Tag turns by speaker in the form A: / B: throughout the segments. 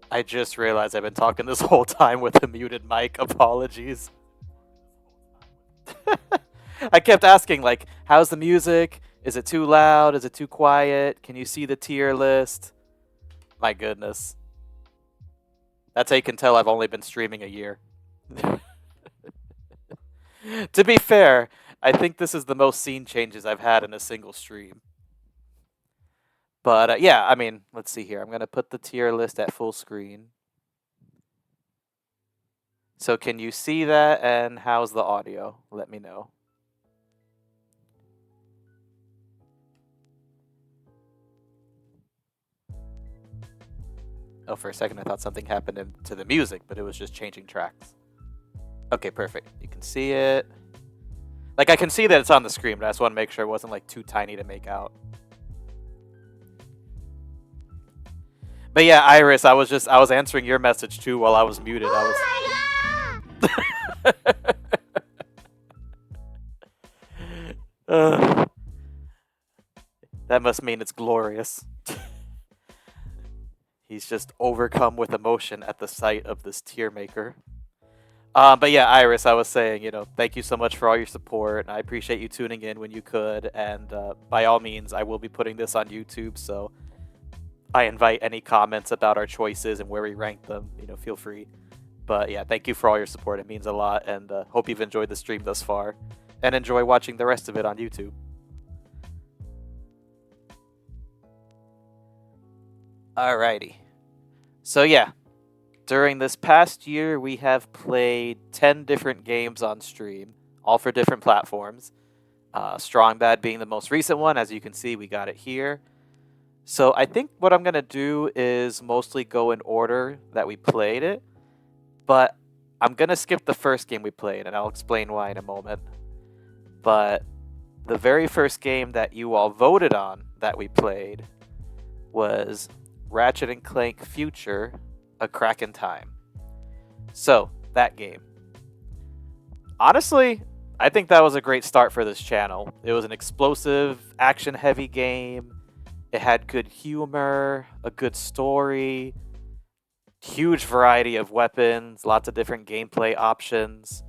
A: I just realized I've been talking this whole time with a muted mic. Apologies. I kept asking, like, how's the music? Is it too loud? Is it too quiet? Can you see the tier list? My goodness. That's how you can tell I've only been streaming a year. To be fair, I think this is the most scene changes I've had in a single stream. But yeah, I mean, let's see here. I'm going to put the tier list at full screen. So can you see that, and how's the audio? Let me know. Oh, for a second I thought something happened to the music, but it was just changing tracks. Okay, perfect. You can see it. Like, I can see that it's on the screen, but I just want to make sure it wasn't, like, too tiny to make out. But yeah, Iris, I was answering your message too while I was muted. That must mean it's glorious. He's just overcome with emotion at the sight of this tier maker. But yeah, Iris, I was saying, thank you so much for all your support, and I appreciate you tuning in when you could. And by all means, I will be putting this on YouTube, so I invite any comments about our choices and where we rank them. Feel free. But yeah, thank you for all your support. It means a lot, and hope you've enjoyed the stream thus far, and enjoy watching the rest of it on YouTube. Alrighty. So yeah, during this past year, we have played 10 different games on stream, all for different platforms. Strong Bad being the most recent one. As you can see, we got it here. So I think what I'm going to do is mostly go in order that we played it, but I'm going to skip the first game we played, and I'll explain why in a moment. But the very first game that you all voted on that we played was Ratchet and Clank Future, A Crack in Time. So, that game. Honestly, I think that was a great start for this channel. It was an explosive, action-heavy game. It had good humor, a good story, huge variety of weapons, lots of different gameplay options.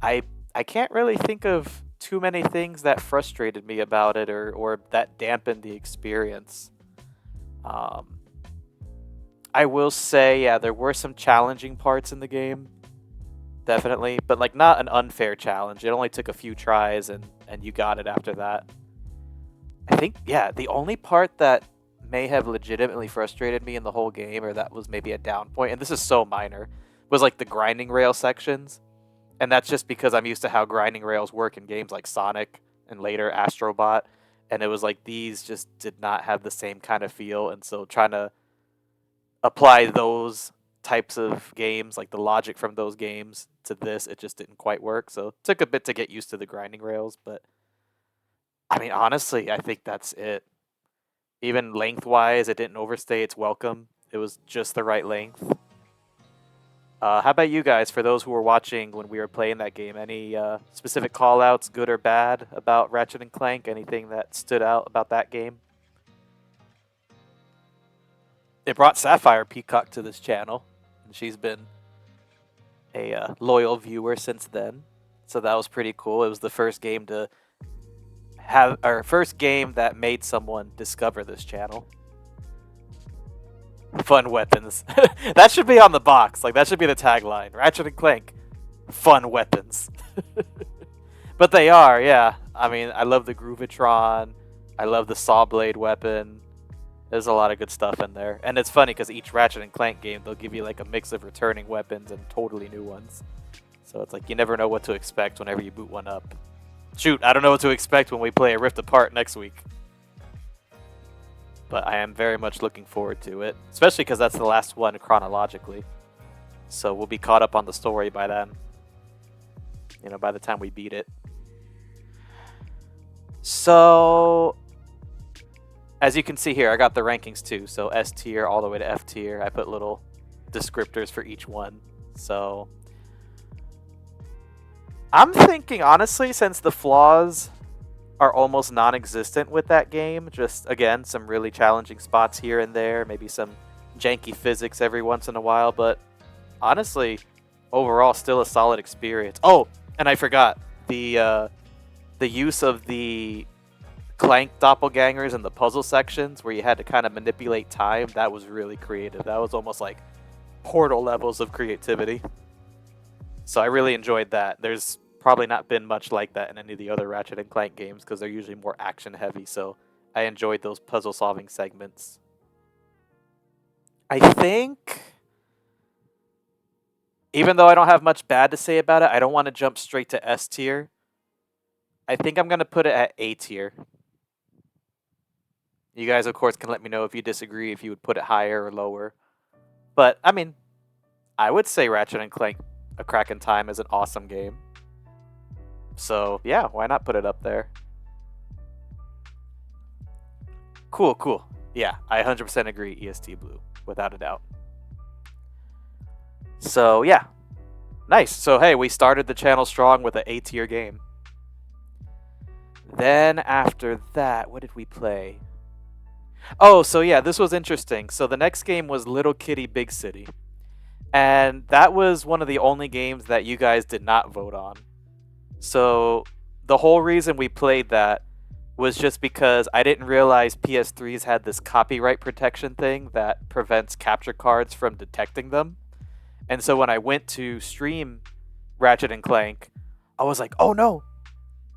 A: I can't really think of too many things that frustrated me about it or that dampened the experience. I will say, yeah, there were some challenging parts in the game, definitely, but like not an unfair challenge. It only took a few tries and you got it after that. I think, yeah, the only part that may have legitimately frustrated me in the whole game, or that was maybe a down point, and this is so minor, was like the grinding rail sections. And that's just because I'm used to how grinding rails work in games like Sonic and later Astrobot. And it was like these just did not have the same kind of feel. And so trying to apply those types of games, like the logic from those games, to this, it just didn't quite work. So it took a bit to get used to the grinding rails. But I mean, honestly, I think that's it. Even lengthwise, it didn't overstay its welcome. It was just the right length. How about you guys, for those who were watching when we were playing that game? Any specific call-outs, good or bad, about Ratchet and Clank? Anything that stood out about that game? It brought Sapphire Peacock to this channel, and she's been a loyal viewer since then. So that was pretty cool. It was the first game to have, our first game that made someone discover this channel. Fun weapons. That should be on the box. Like, that should be the tagline. Ratchet and Clank. Fun weapons. But they are, yeah. I mean, I love the Groovitron. I love the Saw Blade weapon. There's a lot of good stuff in there. And it's funny because each Ratchet and Clank game, they'll give you like a mix of returning weapons and totally new ones. So it's like you never know what to expect whenever you boot one up. Shoot, I don't know what to expect when we play a Rift Apart next week. But I am very much looking forward to it, especially because that's the last one chronologically. So we'll be caught up on the story by then. By the time we beat it. So, as you can see here, I got the rankings too. So S tier all the way to F tier. I put little descriptors for each one. So, I'm thinking, honestly, since the flaws are almost non-existent with that game, just, again, some really challenging spots here and there, maybe some janky physics every once in a while, but honestly, overall, still a solid experience. Oh, and I forgot the use of the Clank doppelgangers in the puzzle sections where you had to kind of manipulate time. That was really creative. That was almost like Portal levels of creativity. So I really enjoyed that. There's probably not been much like that in any of the other Ratchet and Clank games because they're usually more action heavy. So I enjoyed those puzzle solving segments. I think, even though I don't have much bad to say about it, I don't want to jump straight to S tier. I think I'm going to put it at A tier. You guys, of course, can let me know if you disagree, if you would put it higher or lower. But, I mean, I would say Ratchet and Clank A Crack in Time is an awesome game. So, yeah, why not put it up there? Cool, cool. Yeah, I 100% agree, EST Blue, without a doubt. So, yeah. Nice. So, hey, we started the channel strong with an A tier game. Then, after that, what did we play? Oh, so yeah, this was interesting. So the next game was Little Kitty Big City. And that was one of the only games that you guys did not vote on. So the whole reason we played that was just because I didn't realize PS3s had this copyright protection thing that prevents capture cards from detecting them. And so when I went to stream Ratchet and Clank, I was like, oh no,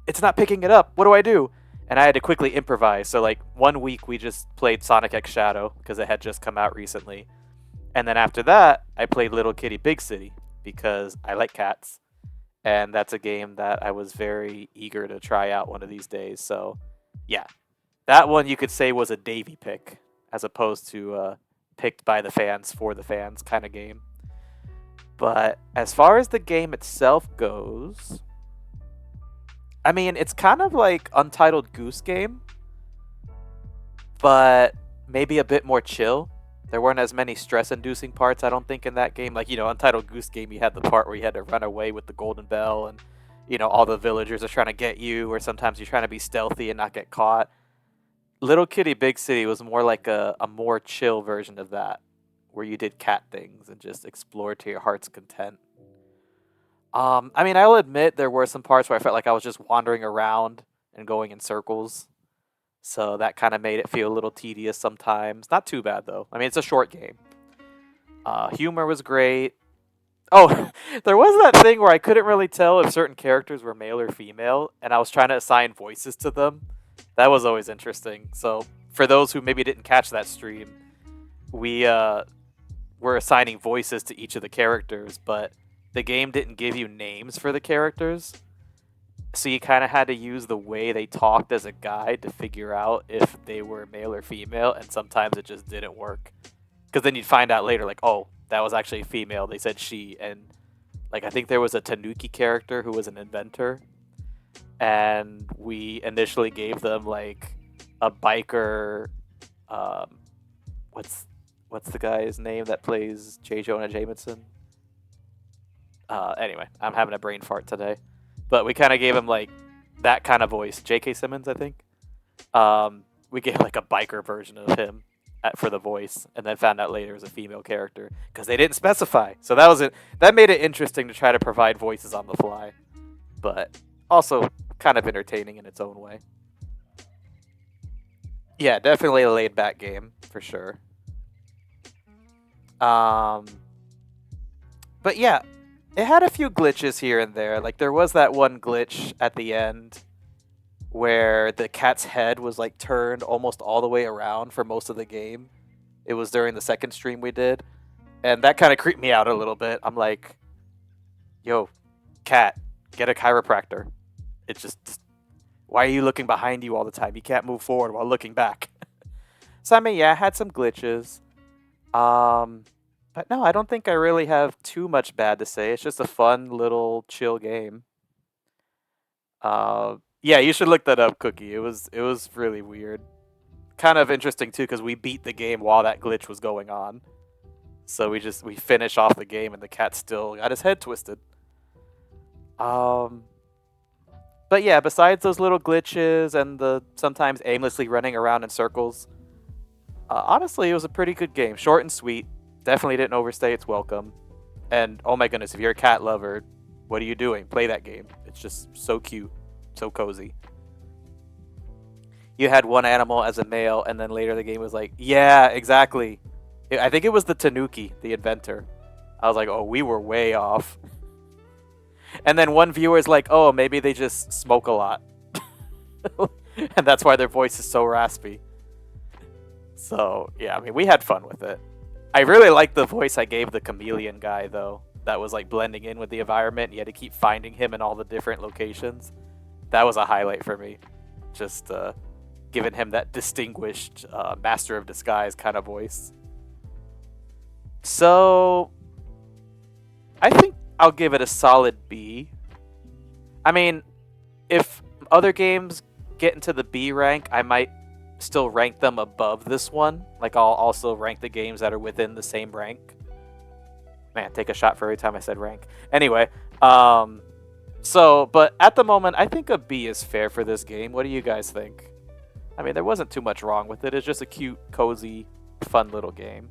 A: it's not picking it up. What do I do? And I had to quickly improvise. So like 1 week we just played Sonic X Shadow because it had just come out recently. And then after that, I played Little Kitty Big City because I like cats. And that's a game that I was very eager to try out one of these days. So yeah, that one you could say was a Davey pick as opposed to picked by the fans for the fans kind of game. But as far as the game itself goes, I mean, it's kind of like Untitled Goose Game, but maybe a bit more chill. There weren't as many stress-inducing parts, I don't think, in that game. Like, you know, Untitled Goose Game, you had the part where you had to run away with the golden bell and, you know, all the villagers are trying to get you, or sometimes you're trying to be stealthy and not get caught. Little Kitty Big City was more like a more chill version of that, where you did cat things and just explored to your heart's content. I mean, I'll admit there were some parts where I felt like I was just wandering around and going in circles. So that kind of made it feel a little tedious sometimes. Not too bad, though. I mean, it's a short game. Humor was great. Oh, there was that thing where I couldn't really tell if certain characters were male or female, and I was trying to assign voices to them. That was always interesting. So for those who maybe didn't catch that stream, we were assigning voices to each of the characters, but the game didn't give you names for the characters. So you kind of had to use the way they talked as a guide to figure out if they were male or female, and sometimes it just didn't work. Because then you'd find out later, like, oh, that was actually a female. They said she, and like I think there was a Tanuki character who was an inventor, and we initially gave them like a biker. What's the guy's name that plays J. Jonah Jameson? Anyway, I'm having a brain fart today. But we kind of gave him like that kind of voice. J.K. Simmons, I think. We gave like a biker version of him for the voice, and then found out later it was a female character because they didn't specify. So that was it. That made it interesting to try to provide voices on the fly, but also kind of entertaining in its own way. Yeah, definitely a laid back game for sure. But yeah, it had a few glitches here and there. Like there was that one glitch at the end where the cat's head was like turned almost all the way around for most of the game. It was during the second stream we did, and that kind of creeped me out a little bit. I'm like, yo, cat, get a chiropractor. It's just why are you looking behind you all the time? You can't move forward while looking back. So I mean, yeah, I had some glitches. But no, I don't think I really have too much bad to say. It's just a fun little chill game. Yeah, you should look that up, Cookie. It was really weird. Kind of interesting too, because we beat the game while that glitch was going on. So we finish off the game and the cat still got his head twisted. But yeah, besides those little glitches and the sometimes aimlessly running around in circles, Honestly, it was a pretty good game. Short and sweet. Definitely didn't overstay its welcome. And oh my goodness, if you're a cat lover, what are you doing? Play that game. It's just so cute, so cozy. You had one animal as a male, and then later the game was like, yeah, exactly. I think it was the Tanuki, the inventor. I was like, oh, we were way off. And then one viewer is like, oh, maybe they just smoke a lot. And that's why their voice is so raspy. So, yeah, I mean, we had fun with it. I really liked the voice I gave the chameleon guy, though. That was like blending in with the environment. You had to keep finding him in all the different locations. That was a highlight for me. Just giving him that distinguished master of disguise kind of voice. So, I think I'll give it a solid B. I mean, if other games get into the B rank, I might still rank them above this one. Like, I'll also rank the games that are within the same rank. Man, take a shot for every time I said rank. Anyway, but at the moment, I think a B is fair for this game. What do you guys think? I mean, there wasn't too much wrong with it. It's just a cute, cozy, fun little game.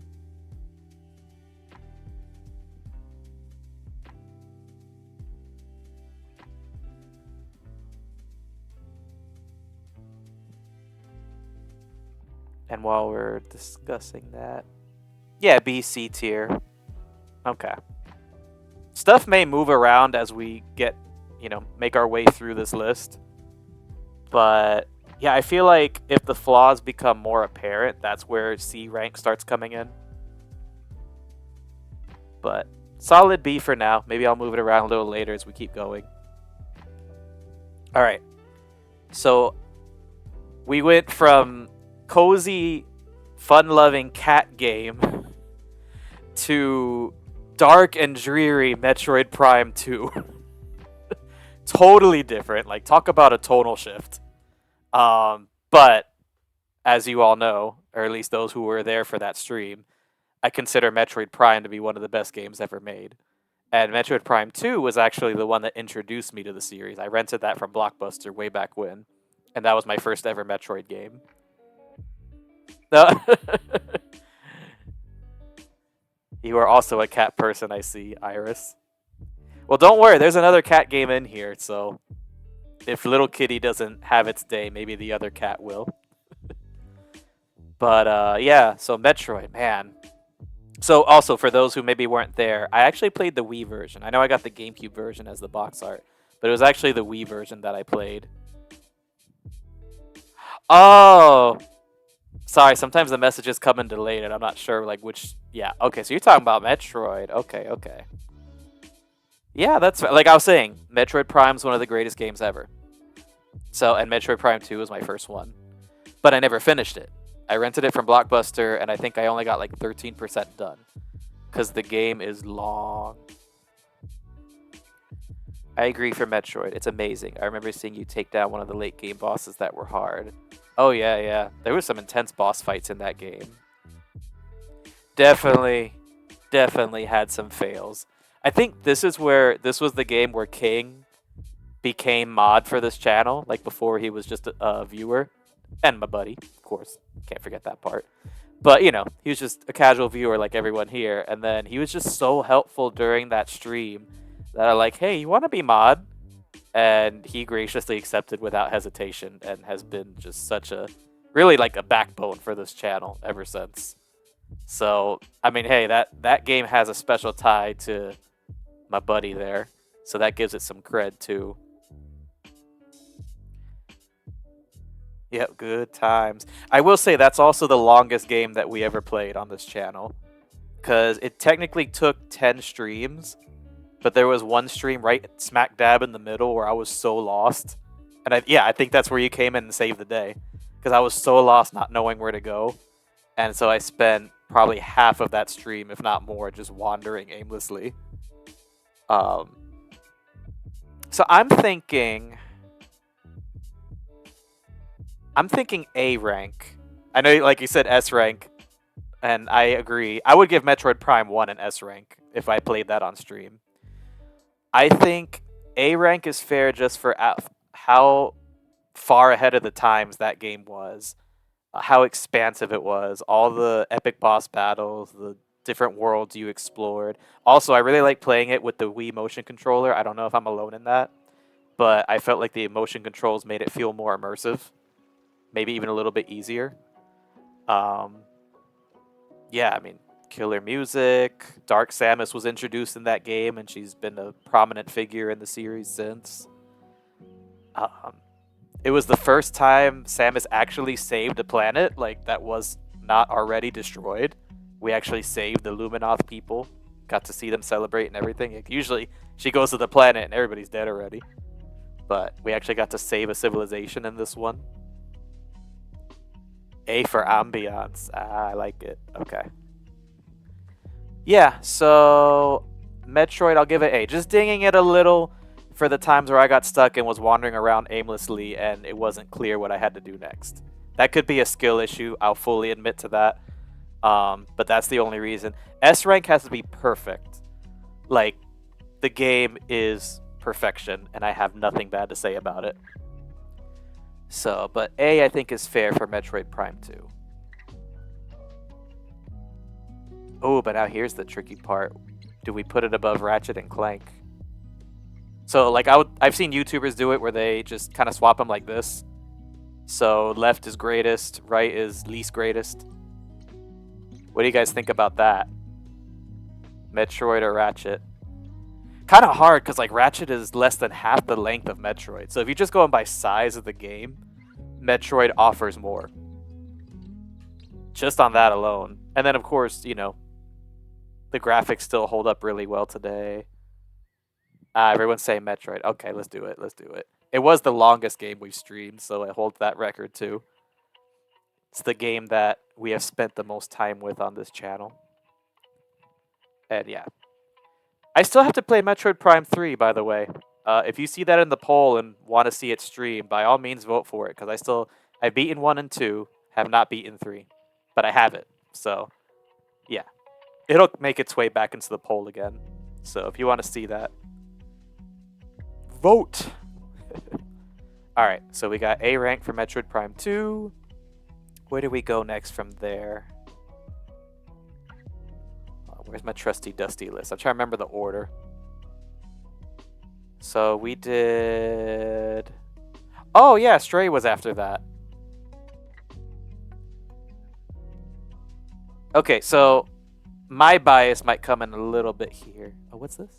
A: And while we're discussing that, yeah, B, C tier. Okay. Stuff may move around as we make our way through this list. But yeah, I feel like if the flaws become more apparent, that's where C rank starts coming in. But solid B for now. Maybe I'll move it around a little later as we keep going. All right. So we went from cozy, fun-loving cat game to dark and dreary Metroid Prime 2. Totally different. Like, talk about a tonal shift. But as you all know, or at least those who were there for that stream, I consider Metroid Prime to be one of the best games ever made. And Metroid Prime 2 was actually the one that introduced me to the series. I rented that from Blockbuster way back when, and that was my first ever Metroid game. You are also a cat person, I see, Iris. Well, don't worry, there's another cat game in here, so if Little Kitty doesn't have its day, maybe the other cat will. But yeah, so Metroid, man. So also, for those who maybe weren't there, I actually played the Wii version. I know I got the GameCube version as the box art, but it was actually the Wii version that I played. Oh! Sorry, sometimes the messages come in delayed and I'm not sure like which... Yeah, okay, so you're talking about Metroid. Okay, okay. Yeah, that's... Like I was saying, Metroid Prime's one of the greatest games ever. So, and Metroid Prime 2 was my first one. But I never finished it. I rented it from Blockbuster, and I think I only got like 13% done. Because the game is long. I agree for Metroid. It's amazing. I remember seeing you take down one of the late game bosses that were hard. Oh, yeah, yeah. There were some intense boss fights in that game. Definitely had some fails. I think this was the game where King became mod for this channel, like before he was just a viewer. And my buddy, of course. Can't forget that part. But, he was just a casual viewer like everyone here. And then he was just so helpful during that stream that I'm like, hey, you want to be mod? And he graciously accepted without hesitation and has been just such really like a backbone for this channel ever since. So, I mean, hey, that game has a special tie to my buddy there. So that gives it some cred too. Yep, good times. I will say that's also the longest game that we ever played on this channel. Because it technically took 10 streams, but there was one stream right smack dab in the middle where I was so lost. And I think that's where you came in and saved the day. Because I was so lost not knowing where to go. And so I spent probably half of that stream, if not more, just wandering aimlessly. So I'm thinking A rank. I know, like you said, S rank, and I agree. I would give Metroid Prime 1 an S rank if I played that on stream. I think A rank is fair just for how far ahead of the times that game was. how expansive it was, all the epic boss battles, the different worlds you explored. Also, I really like playing it with the Wii motion controller. I don't know if I'm alone in that, but I felt like the motion controls made it feel more immersive, maybe even a little bit easier. Um, yeah, I mean, killer music. Dark Samus was introduced in that game, and she's been a prominent figure in the series since. Um, it was the first time Samus actually saved a planet, like, that was not already destroyed. We actually saved the Luminoth people. Got to see them celebrate and everything. Like, usually, she goes to the planet and everybody's dead already. But we actually got to save a civilization in this one. A for ambiance. I like it. Okay. Yeah, so Metroid, I'll give it A. Just dinging it a little for the times where I got stuck and was wandering around aimlessly and it wasn't clear what I had to do next. That could be a skill issue. I'll fully admit to that. But that's the only reason. S rank has to be perfect. Like, the game is perfection, and I have nothing bad to say about it. So, but A, I think, is fair for Metroid Prime 2. Oh, but now here's the tricky part. Do we put it above Ratchet and Clank? So, like, I've seen YouTubers do it where they just kind of swap them like this. So, left is greatest, right is least greatest. What do you guys think about that? Metroid or Ratchet? Kind of hard, because, like, Ratchet is less than half the length of Metroid. So, if you're just going by size of the game, Metroid offers more. Just on that alone. And then, of course, you know, the graphics still hold up really well today. Everyone's saying Metroid. Okay, let's do it. Let's do it. It was the longest game we've streamed, so it holds that record too. It's the game that we have spent the most time with on this channel. And yeah. I still have to play Metroid Prime 3, by the way. If you see that in the poll and want to see it streamed, by all means vote for it, because I've beaten 1 and 2, have not beaten 3. But I have it, so yeah. It'll make its way back into the poll again. So if you want to see that, vote! Alright, so we got A rank for Metroid Prime 2. Where do we go next from there? Where's my trusty dusty list? I'm trying to remember the order. So we did... Oh yeah, Stray was after that. Okay, so my bias might come in a little bit here. Oh, what's this?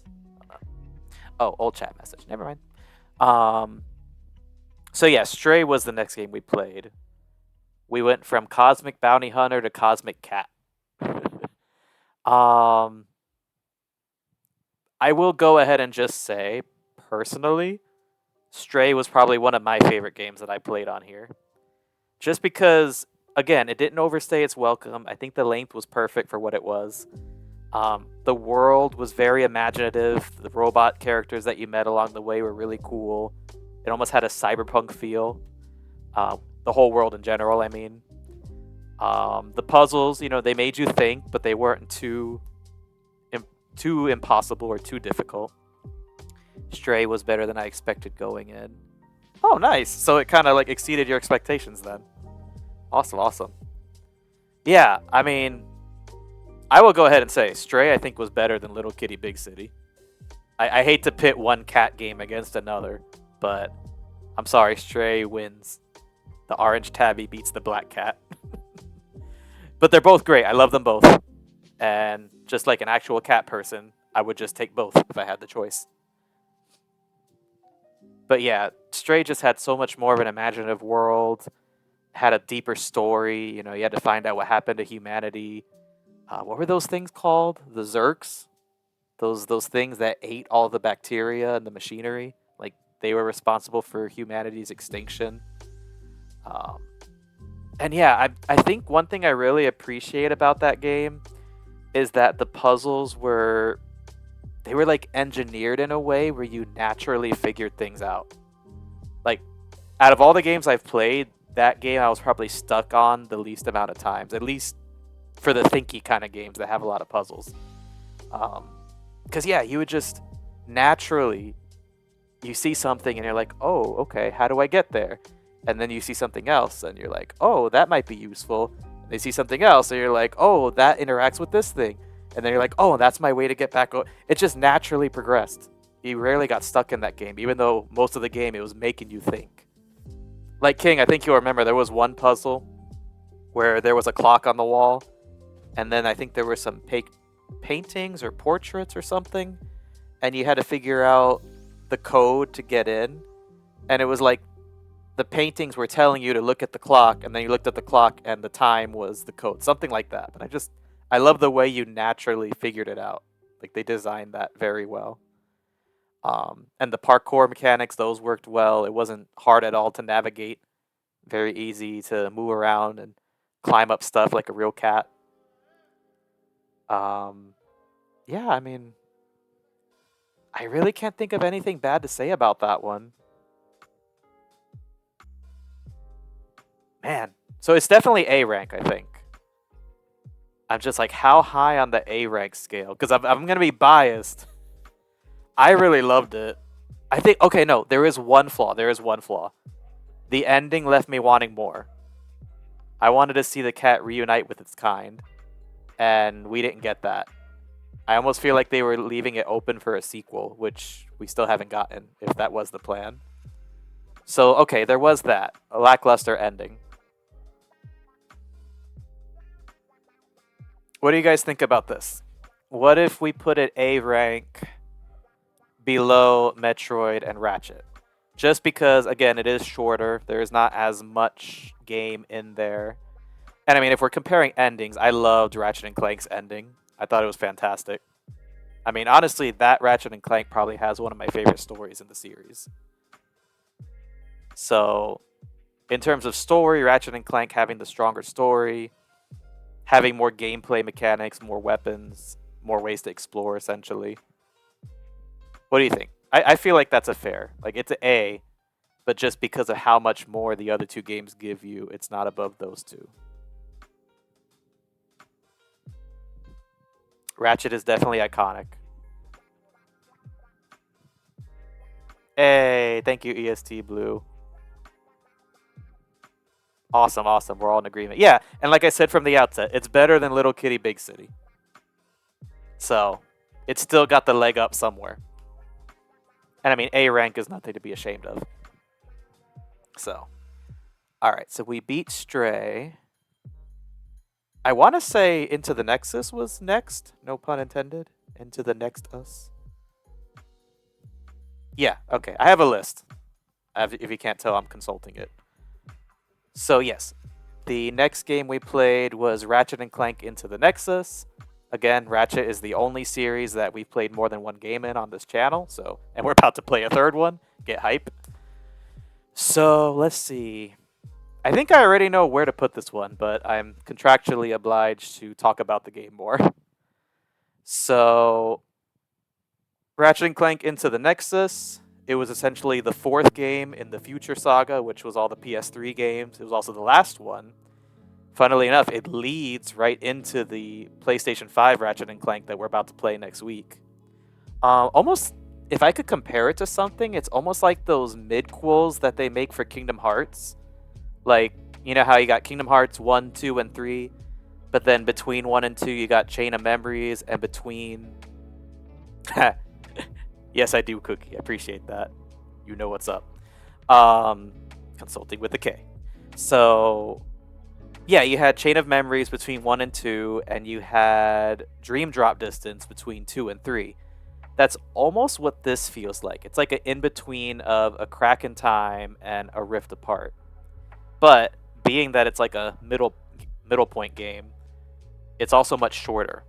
A: Oh, old chat message. Never mind. So yeah, Stray was the next game we played. We went from Cosmic Bounty Hunter to Cosmic Cat. I will go ahead and just say, personally, Stray was probably one of my favorite games that I played on here. Just because, again, it didn't overstay its welcome. I think the length was perfect for what it was. The world was very imaginative. The robot characters that you met along the way were really cool. It almost had a cyberpunk feel. The whole world in general, I mean. The puzzles, you know, they made you think, but they weren't too impossible or too difficult. Stray was better than I expected going in. Oh, nice. So it kind of like exceeded your expectations then. Awesome, awesome. Yeah, I mean, I will go ahead and say Stray I think was better than Little Kitty Big City. I hate to pit one cat game against another, but I'm sorry, Stray wins. The orange tabby beats the black cat. But they're both great. I love them both. And just like an actual cat person, I would just take both if I had the choice. But yeah, Stray just had so much more of an imaginative world, had a deeper story. You know, you had to find out what happened to humanity. What were those things called? The Zerks? Those things that ate all the bacteria and the machinery. Like, they were responsible for humanity's extinction. And yeah, I think one thing I really appreciate about that game is that the puzzles were like engineered in a way where you naturally figured things out. Like, out of all the games I've played, that game I was probably stuck on the least amount of times, at least for the thinky kind of games that have a lot of puzzles. Because yeah, you would just naturally, you see something and you're like, oh, okay, how do I get there? and then you see something else, and you're like, oh, that might be useful. And they see something else, and you're like, oh, that interacts with this thing. And then you're like, oh, that's my way to get back. It just naturally progressed. You rarely got stuck in that game, even though most of the game it was making you think. Like King, I think you'll remember there was one puzzle where there was a clock on the wall, and then I think there were some paintings or portraits or something, and you had to figure out the code to get in. And it was like the paintings were telling you to look at the clock, and then you looked at the clock and the time was the code, something like that. But I love the way you naturally figured it out. Like they designed that very well. And the parkour mechanics, those worked well. It wasn't hard at all to navigate. Very easy to move around and climb up stuff like a real cat. Yeah, I mean, I really can't think of anything bad to say about that one. Man, so it's definitely A rank, I think. I'm just like, how high on the A rank scale? Because I'm going to be biased. I really loved it. I think, okay, no, there is one flaw. The ending left me wanting more. I wanted to see the cat reunite with its kind, and we didn't get that. I almost feel like they were leaving it open for a sequel, which we still haven't gotten, if that was the plan. So, okay, there was that. A lackluster ending. What do you guys think about this? What if we put it A rank below Metroid and Ratchet? Just because, again, it is shorter. There is not as much game in there. And I mean, if we're comparing endings, I loved Ratchet and Clank's ending. I thought it was fantastic. I mean, honestly, that Ratchet and Clank probably has one of my favorite stories in the series. So, in terms of story, Ratchet and Clank having the stronger story, having more gameplay mechanics, more weapons, more ways to explore, essentially. What do you think? I feel like that's a fair. Like, it's an A, but just because of how much more the other two games give you, it's not above those two. Ratchet is definitely iconic. Hey, thank you, EST Blue. Awesome. We're all in agreement. Yeah, and like I said from the outset, it's better than Little Kitty Big City. So, it's still got the leg up somewhere. And I mean, A rank is nothing to be ashamed of. So, alright, so we beat Stray. I want to say Into the Nexus was next. No pun intended. Into the Next Us. Yeah, okay. I have a list. If you can't tell, I'm consulting it. So yes, the next game we played was Ratchet and Clank Into the Nexus. Again, Ratchet is the only series that we've played more than one game in on this channel. So, and we're about to play a third one. Get hype. So let's see. I think I already know where to put this one, but I'm contractually obliged to talk about the game more. So, Ratchet and Clank Into the Nexus. It was essentially the fourth game in the Future Saga, which was all the PS3 games. It was also the last one. Funnily enough, it leads right into the PlayStation 5 Ratchet and Clank that we're about to play next week. Almost, if I could compare it to something, it's almost like those midquels that they make for Kingdom Hearts. Like, you know how you got Kingdom Hearts 1, 2, and 3, but then between 1 and 2 you got Chain of Memories, and between... Yes, I do, Cookie. I appreciate that. You know what's up. Consulting with a K. So, yeah, you had Chain of Memories between 1 and 2, and you had Dream Drop Distance between 2 and 3. That's almost what this feels like. It's like an in-between of A Crack in Time and A Rift Apart. But being that it's like a middle point game, it's also much shorter.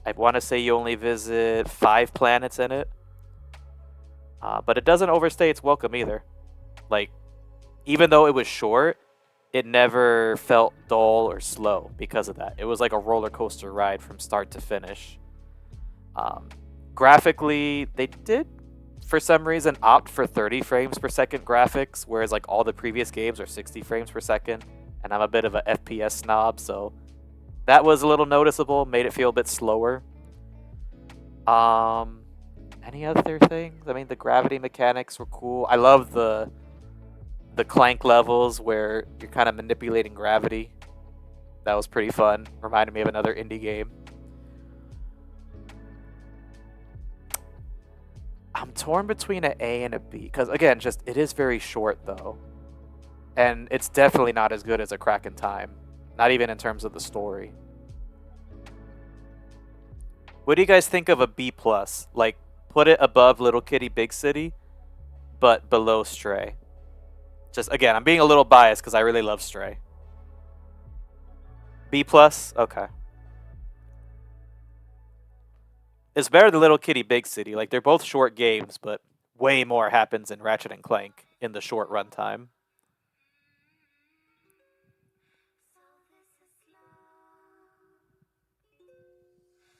A: I want to say you only visit 5 planets in it. But it doesn't overstay its welcome either. Like, even though it was short, it never felt dull or slow because of that. It was like a roller coaster ride from start to finish. Graphically, they did, for some reason, opt for 30 frames per second graphics, whereas like all the previous games are 60 frames per second. And I'm a bit of a FPS snob, so that was a little noticeable, made it feel a bit slower. Any other things? I mean, the gravity mechanics were cool. I love the The Clank levels where you're kind of manipulating gravity. That was pretty fun. Reminded me of another indie game. I'm torn between an A and a B because again, just it is very short though, and it's definitely not as good as A Crack in Time. Not even in terms of the story. What do you guys think of a B plus? Like, put it above Little Kitty Big City, but below Stray. Just again, I'm being a little biased because I really love Stray. B plus, okay. It's better than Little Kitty Big City. Like, they're both short games, but way more happens in Ratchet and Clank in the short runtime.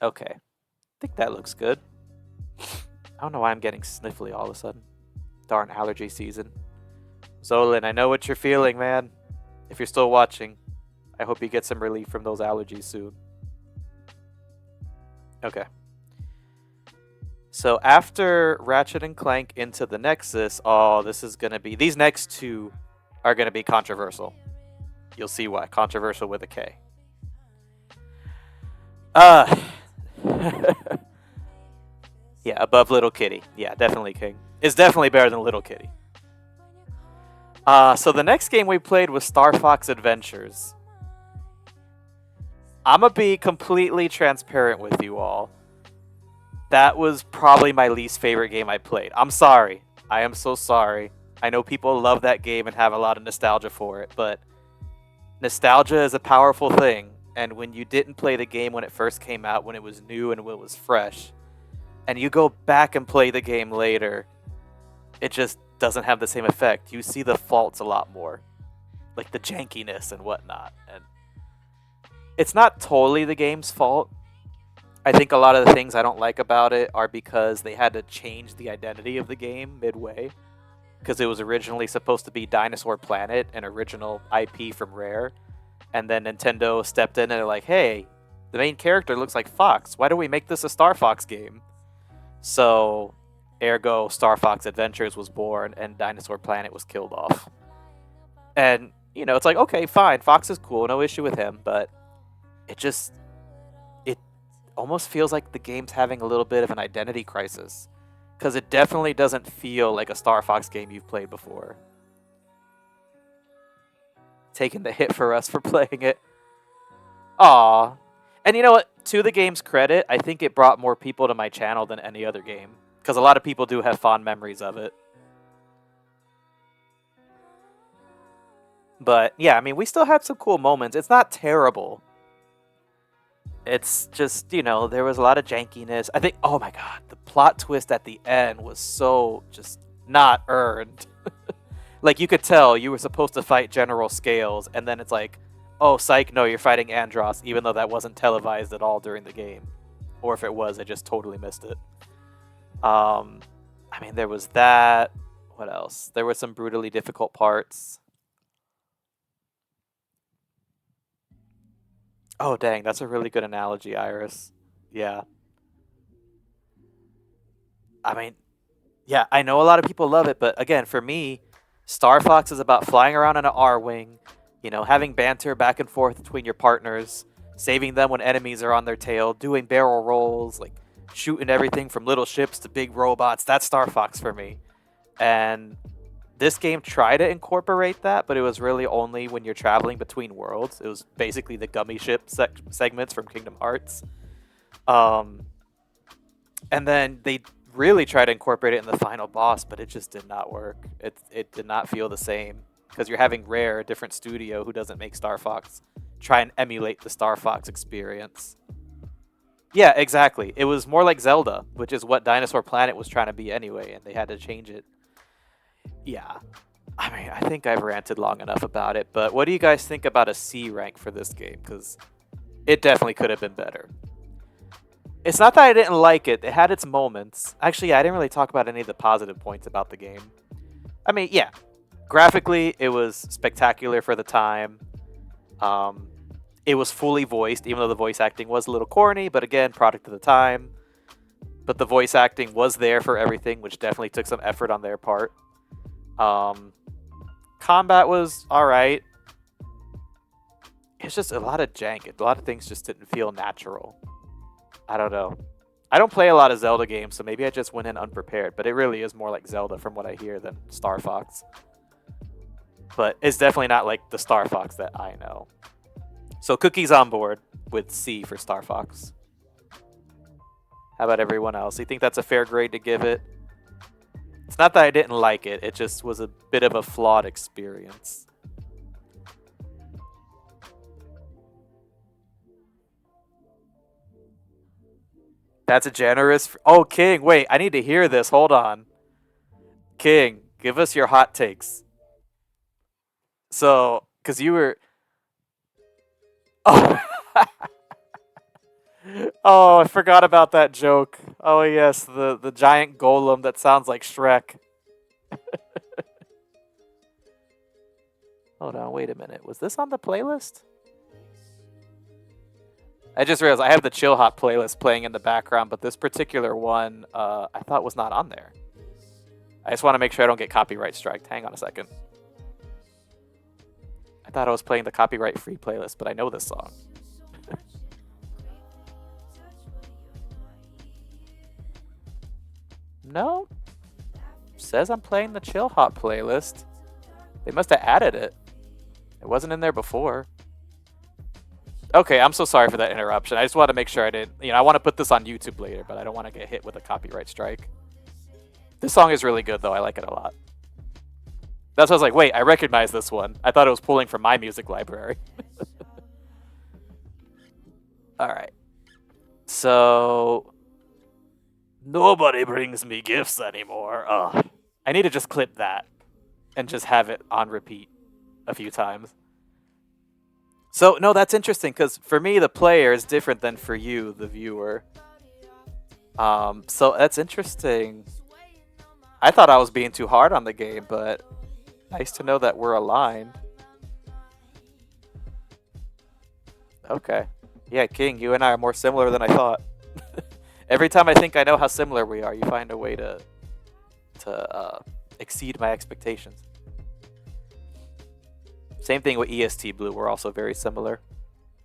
A: Okay. I think that looks good. I don't know why I'm getting sniffly all of a sudden. Darn allergy season. Zolan, I know what you're feeling, man. If you're still watching, I hope you get some relief from those allergies soon. Okay. So after Ratchet and Clank Into the Nexus, oh, this is going to be... These next two are going to be controversial. You'll see why. Controversial with a K. Yeah, above Little Kitty. Yeah, definitely King. It's definitely better than Little Kitty. So the next game we played was Star Fox Adventures. I'm going to be completely transparent with you all. That was probably my least favorite game I played. I'm sorry. I am so sorry. I know people love that game and have a lot of nostalgia for it, but nostalgia is a powerful thing. And when you didn't play the game when it first came out, when it was new and when it was fresh, and you go back and play the game later, it just doesn't have the same effect. You see the faults a lot more, like the jankiness and whatnot. And it's not totally the game's fault. I think a lot of the things I don't like about it are because they had to change the identity of the game midway, because it was originally supposed to be Dinosaur Planet, an original IP from Rare, and then Nintendo stepped in and they're like, hey, the main character looks like Fox. Why don't we make this a Star Fox game? So, ergo, Star Fox Adventures was born and Dinosaur Planet was killed off. And, you know, it's like, okay, fine, Fox is cool, no issue with him, but it almost feels like the game's having a little bit of an identity crisis, because it definitely doesn't feel like a Star Fox game you've played before. Taking the hit for us for playing it. Aww. And you know what? To the game's credit, I think it brought more people to my channel than any other game, because a lot of people do have fond memories of it. But yeah, I mean, we still had some cool moments. It's not terrible. It's just, you know, there was a lot of jankiness. I think, oh my god, the plot twist at the end was so just not earned. Like, you could tell you were supposed to fight General Scales, and then it's like, oh, psych, no, you're fighting Andross, even though that wasn't televised at all during the game. Or if it was, I just totally missed it. I mean, there was that. What else? There were some brutally difficult parts. Oh, dang, that's a really good analogy, Iris. Yeah. I mean, yeah, I know a lot of people love it, but again, for me, Star Fox is about flying around in an R-Wing, you know, having banter back and forth between your partners, saving them when enemies are on their tail, doing barrel rolls, like shooting everything from little ships to big robots. That's Star Fox for me. And this game tried to incorporate that, but it was really only when you're traveling between worlds. It was basically the gummy ship segments from Kingdom Hearts. And then they really tried to incorporate it in the final boss, but it just did not work. It did not feel the same, because you're having Rare, a different studio who doesn't make Star Fox, try and emulate the Star Fox experience. Yeah, exactly. It was more like Zelda, which is what Dinosaur Planet was trying to be anyway, and they had to change it. Yeah. I mean, I think I've ranted long enough about it, but what do you guys think about a C rank for this game? Because it definitely could have been better. It's not that I didn't like it. It had its moments. Actually, yeah, I didn't really talk about any of the positive points about the game. I mean, yeah. Graphically, it was spectacular for the time. It was fully voiced, even though the voice acting was a little corny, but again, product of the time. But the voice acting was there for everything, which definitely took some effort on their part. Combat was alright. It's just a lot of jank. A lot of things just didn't feel natural. I don't know. I don't play a lot of Zelda games, so maybe I just went in unprepared, but it really is more like Zelda from what I hear than Star Fox. But it's definitely not like the Star Fox that I know. So Cookie's on board with C for Star Fox. How about everyone else? You think that's a fair grade to give it? It's not that I didn't like it, it just was a bit of a flawed experience. That's a generous... Oh, King, wait, I need to hear this. Hold on. King, give us your hot takes. So, because you were... Oh. Oh, I forgot about that joke. Oh, yes, the giant golem that sounds like Shrek. Hold on, wait a minute. Was this on the playlist? I just realized I have the Chill Hop playlist playing in the background, but this particular one I thought was not on there. I just want to make sure I don't get copyright striked. Hang on a second. I thought I was playing the copyright-free playlist, but I know this song. No. Says I'm playing the Chill Hop playlist. They must have added it. It wasn't in there before. Okay, I'm so sorry for that interruption. I just want to make sure I didn't... You know, I want to put this on YouTube later, but I don't want to get hit with a copyright strike. This song is really good, though. I like it a lot. That's why I was like, wait, I recognize this one. I thought it was pulling from my music library. Alright. So... Nobody brings me gifts anymore. Ugh. I need to just clip that and just have it on repeat a few times. So, no, that's interesting, because for me, the player is different than for you, the viewer. So that's interesting. I thought I was being too hard on the game, but nice to know that we're aligned. Okay. Yeah, King, you and I are more similar than I thought. Every time I think I know how similar we are, you find a way to exceed my expectations. Same thing with EST Blue. We're also very similar.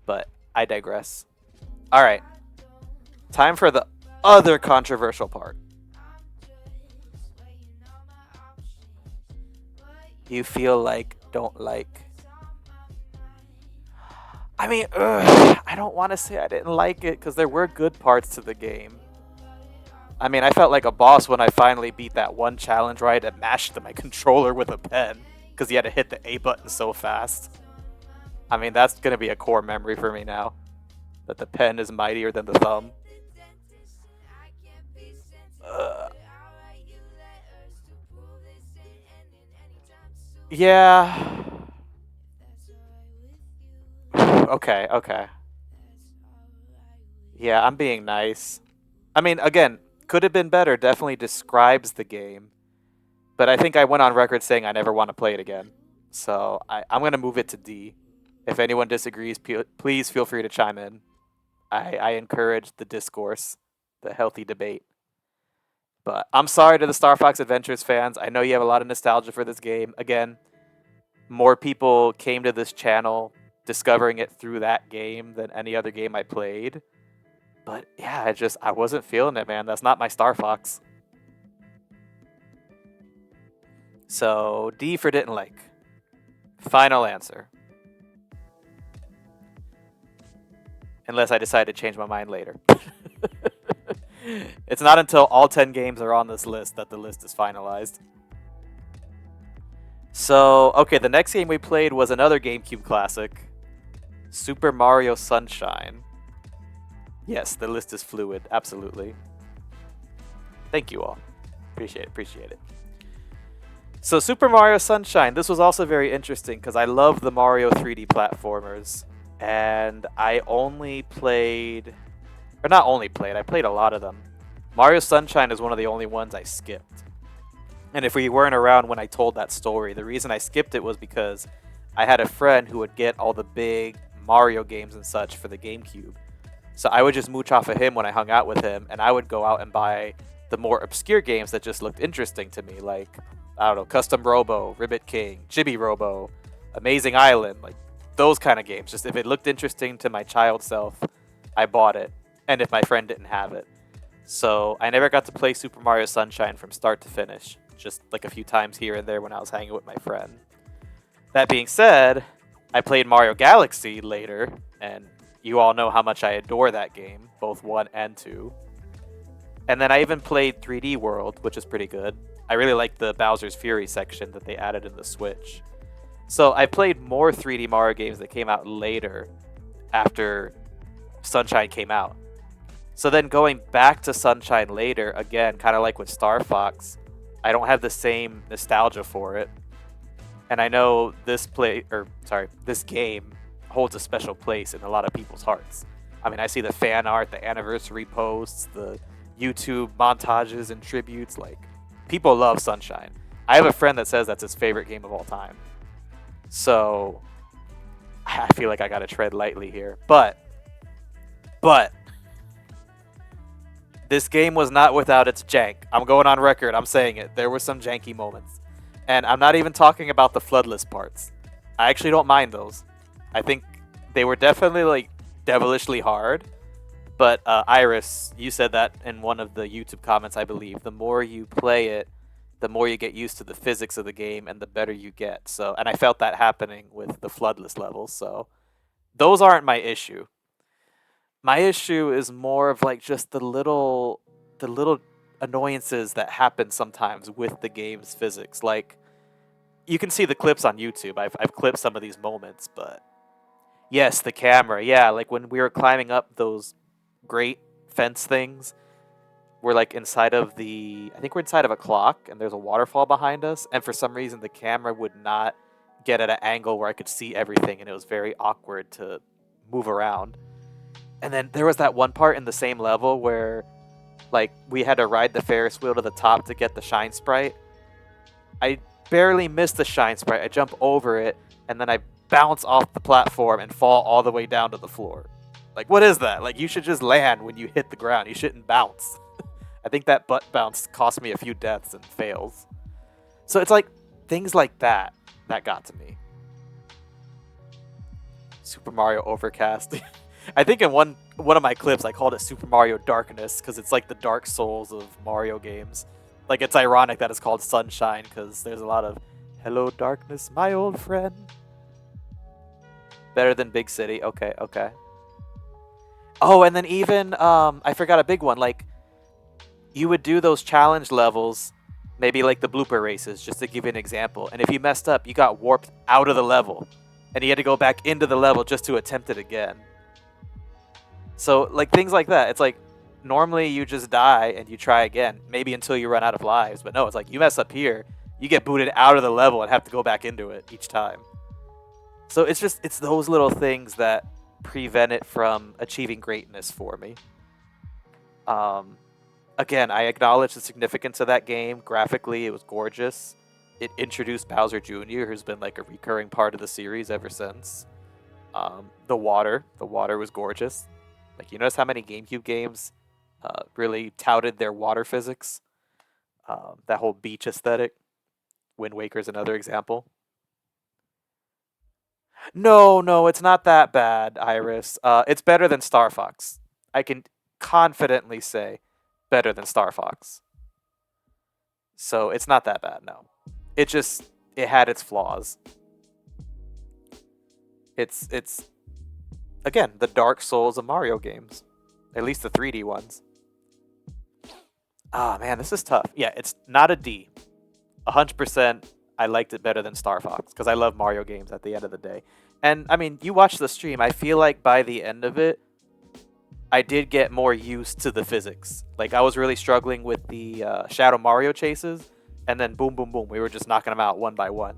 A: But I digress. Alright. Time for the other controversial part. You feel like, don't like. I mean, I don't want to say I didn't like it, because there were good parts to the game. I mean, I felt like a boss when I finally beat that one challenge where I had to mash my controller with a pen, because you had to hit the A button so fast. I mean, that's going to be a core memory for me now. That the pen is mightier than the thumb. Yeah. Okay, okay. Yeah, I'm being nice. I mean, again, could have been better. Definitely describes the game. But I think I went on record saying I never want to play it again. So I'm going to move it to D. If anyone disagrees, please feel free to chime in. I encourage the discourse, the healthy debate. But I'm sorry to the Star Fox Adventures fans. I know you have a lot of nostalgia for this game. Again, more people came to this channel discovering it through that game than any other game I played. But yeah, I wasn't feeling it, man. That's not my Star Fox. So, D for didn't like. Final answer. Unless I decide to change my mind later. It's not until all 10 games are on this list that the list is finalized. So, okay, the next game we played was another GameCube classic. Super Mario Sunshine. Yes, the list is fluid, absolutely. Thank you all. Appreciate it. So Super Mario Sunshine, this was also very interesting because I love the Mario 3D platformers. And I only played... Or not only played, I played a lot of them. Mario Sunshine is one of the only ones I skipped. And if we weren't around when I told that story, the reason I skipped it was because I had a friend who would get all the big Mario games and such for the GameCube. So I would just mooch off of him when I hung out with him, and I would go out and buy the more obscure games that just looked interesting to me, like I don't know, Custom Robo, Ribbit King, Chibi Robo, Amazing Island, like those kind of games. Just if it looked interesting to my child self, I bought it, and if my friend didn't have it. So I never got to play Super Mario Sunshine from start to finish, just like a few times here and there when I was hanging with my friend. That being said, I played Mario Galaxy later, and you all know how much I adore that game, both 1 and 2. And then I even played 3D World, which is pretty good. I really like the Bowser's Fury section that they added in the Switch. So I played more 3D Mario games that came out later after Sunshine came out. So then going back to Sunshine later, again, kind of like with Star Fox, I don't have the same nostalgia for it. And I know this this game holds a special place in a lot of people's hearts. I mean, I see the fan art, the anniversary posts, the YouTube montages and tributes. Like, people love Sunshine. I have a friend that says that's his favorite game of all time. So I feel like I gotta tread lightly here. But this game was not without its jank. I'm going on record. I'm saying it. There were some janky moments. And I'm not even talking about the floodless parts. I actually don't mind those. I think they were definitely like devilishly hard. But Iris, you said that in one of the YouTube comments, I believe. The more you play it, the more you get used to the physics of the game and the better you get. So, and I felt that happening with the floodless levels. So those aren't my issue. My issue is more of like just the little annoyances that happen sometimes with the game's physics. Like, you can see the clips on YouTube. I've clipped some of these moments, but yes, the camera. Yeah, like when we were climbing up those great fence things, we're like inside of I think we're inside of a clock, and there's a waterfall behind us, and for some reason the camera would not get at an angle where I could see everything, and it was very awkward to move around. And then there was that one part in the same level where like we had to ride the Ferris wheel to the top to get the shine sprite. I barely missed the shine sprite. I jump over it, and then I bounce off the platform and fall all the way down to the floor. Like, what is that? Like, you should just land when you hit the ground. You shouldn't bounce. I think that butt bounce cost me a few deaths and fails. So it's like things like that got to me. Super Mario Overcast. I think in one of my clips I called it Super Mario Darkness because it's like the Dark Souls of Mario games. Like, it's ironic that it's called Sunshine because there's a lot of "Hello darkness, my old friend." Better than Big City. Okay, okay. Oh, and then even I forgot a big one. Like, you would do those challenge levels, maybe like the blooper races, just to give you an example. And if you messed up, you got warped out of the level, and you had to go back into the level just to attempt it again. So, like, things like that. It's like, normally you just die and you try again, maybe until you run out of lives. But no, it's like, you mess up here, you get booted out of the level and have to go back into it each time. So it's those little things that prevent it from achieving greatness for me. Um, Again, I acknowledge the significance of that game. Graphically, it was gorgeous. It introduced Bowser Jr., who's been like a recurring part of the series ever since. The water was gorgeous. Like, you notice how many GameCube games really touted their water physics? That whole beach aesthetic. Wind Waker is another example. No, no, it's not that bad, Iris. It's better than Star Fox. I can confidently say better than Star Fox. So it's not that bad, no. It had its flaws. It's again the Dark Souls of Mario games, at least the 3D ones. Ah, man, this is tough. Yeah, it's not a D. 100%. I liked it better than Star Fox because I love Mario games at the end of the day. And I mean, you watch the stream. I feel like by the end of it, I did get more used to the physics. Like, I was really struggling with the Shadow Mario chases, and then boom, boom, boom, we were just knocking them out one by one.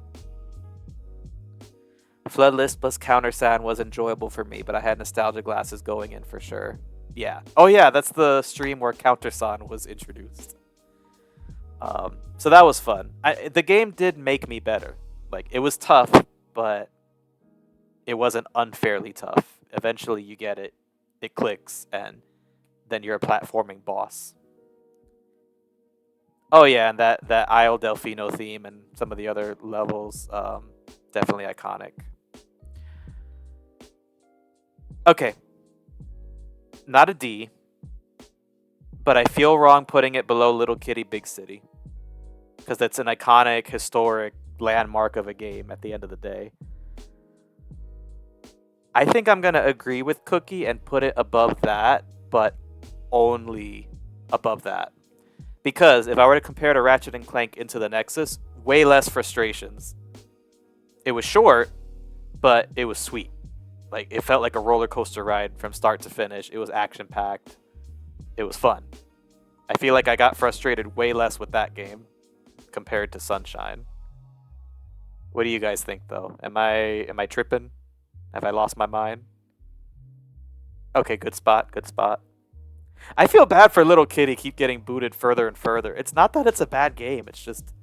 A: Floodless plus Countersign was enjoyable for me, but I had nostalgia glasses going in for sure. Yeah. Oh yeah, that's the stream where Countersign was introduced. So that was fun. The game did make me better. Like, it was tough, but it wasn't unfairly tough. Eventually you get it. It clicks, and then you're a platforming boss. Oh yeah, and that Isle Delfino theme and some of the other levels, definitely iconic. Okay, not a D, but I feel wrong putting it below Little Kitty Big City because it's an iconic, historic landmark of a game. At the end of the day, I think I'm gonna agree with Cookie and put it above that, but only above that. Because if I were to compare to Ratchet and Clank Into the Nexus, way less frustrations. It was short, but it was sweet. Like it felt like a roller coaster ride from start to finish. It was action packed. It was fun. I feel like I got frustrated way less with that game compared to Sunshine. What do you guys think though? Am I tripping? Have I lost my mind? Okay, good spot. Good spot. I feel bad for Little Kitty keep getting booted further and further. It's not that it's a bad game. It's just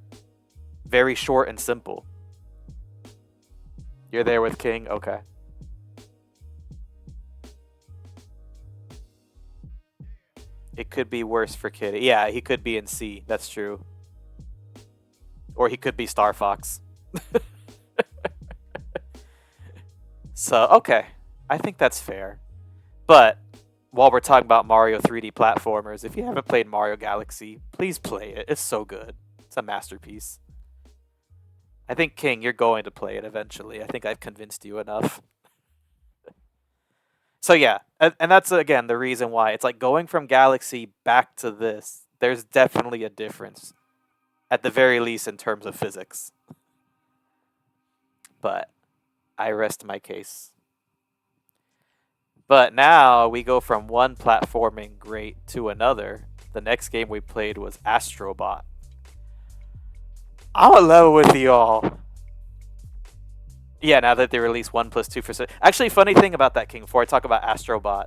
A: very short and simple. You're there with King? Okay. It could be worse for Kitty. Yeah, he could be in C. That's true. Or he could be Star Fox. So, okay. I think that's fair. But while we're talking about Mario 3D platformers, if you haven't played Mario Galaxy, please play it. It's so good. It's a masterpiece. I think, King, you're going to play it eventually. I think I've convinced you enough. So yeah, and that's again the reason why it's like going from Galaxy back to this. There's definitely a difference, at the very least in terms of physics. But I rest my case. But now we go from one platforming great to another. The next game we played was Astrobot. I'm in love with y'all. Yeah, now that they released 1+2 for... Actually, funny thing about that, King, before I talk about Astrobot,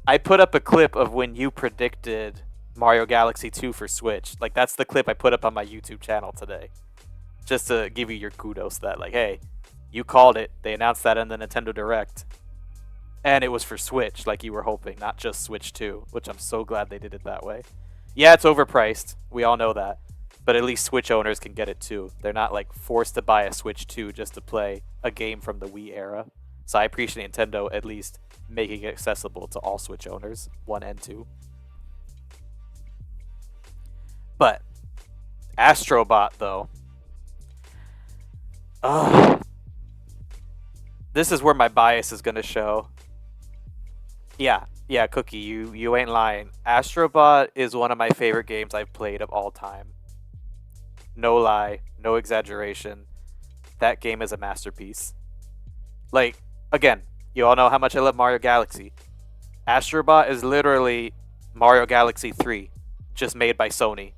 A: I put up a clip of when you predicted Mario Galaxy 2 for Switch. Like, that's the clip I put up on my YouTube channel today. Just to give you your kudos that, like, hey, you called it. They announced that in the Nintendo Direct. And it was for Switch, like you were hoping, not just Switch 2, which I'm so glad they did it that way. Yeah, it's overpriced. We all know that. But at least Switch owners can get it too. They're not like forced to buy a Switch 2 just to play a game from the Wii era. So I appreciate Nintendo at least making it accessible to all Switch owners, 1 and 2. But Astrobot though. Ugh. This is where my bias is going to show. Yeah, Cookie, you ain't lying. Astrobot is one of my favorite games I've played of all time. No lie, no exaggeration. That game is a masterpiece. Like, again, you all know how much I love Mario Galaxy. Astrobot is literally Mario Galaxy 3, just made by Sony.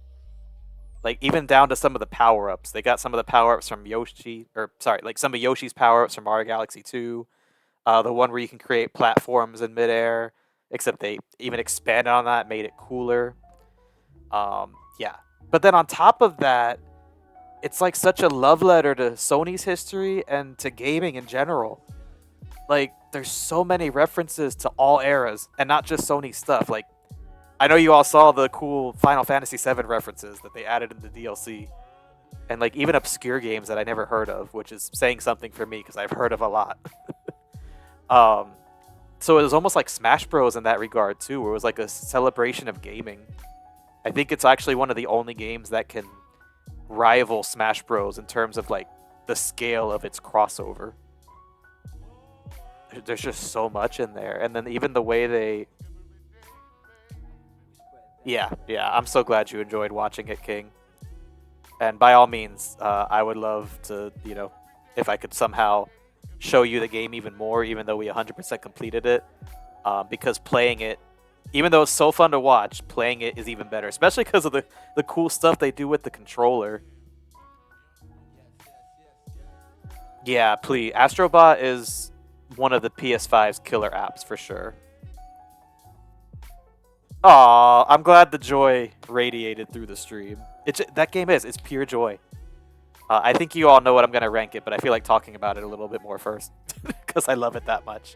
A: Like, even down to some of the power-ups. They got some of the power-ups from Yoshi, or sorry, like some of Yoshi's power-ups from Mario Galaxy 2. The one where you can create platforms in midair, except they even expanded on that, made it cooler. Yeah. But then on top of that, it's like such a love letter to Sony's history and to gaming in general. Like, there's so many references to all eras, and not just Sony stuff. Like, I know you all saw the cool Final Fantasy VII references that they added in the DLC. And, like, even obscure games that I never heard of, which is saying something for me, because I've heard of a lot. So it was almost like Smash Bros in that regard, too, where it was like a celebration of gaming. I think it's actually one of the only games that can rival Smash Bros in terms of, like, the scale of its crossover. There's just so much in there. And then even the way they... Yeah, I'm so glad you enjoyed watching it, King. And by all means, I would love to, if I could somehow show you the game even more, even though we 100% completed it. Because playing it, even though it's so fun to watch, playing it is even better. Especially because of the cool stuff they do with the controller. Yeah, please. Astrobot is one of the PS5's killer apps for sure. Aw, I'm glad the joy radiated through the stream. That game it's pure joy. I think you all know what I'm going to rank it, but I feel like talking about it a little bit more first because I love it that much.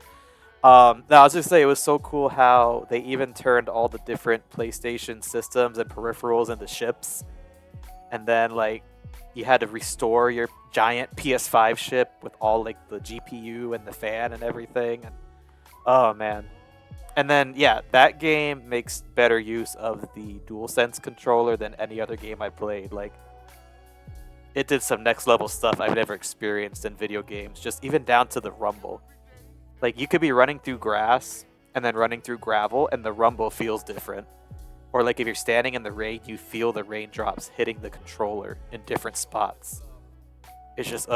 A: No, I was just saying it was so cool how they even turned all the different PlayStation systems and peripherals into ships, and then like you had to restore your giant PS5 ship with all like the GPU and the fan and everything. And oh man. And then yeah, that game makes better use of the DualSense controller than any other game I played. Like it did some next level stuff I've never experienced in video games, just even down to the rumble. Like you could be running through grass and then running through gravel and the rumble feels different. Or like if you're standing in the rain, you feel the raindrops hitting the controller in different spots. It's just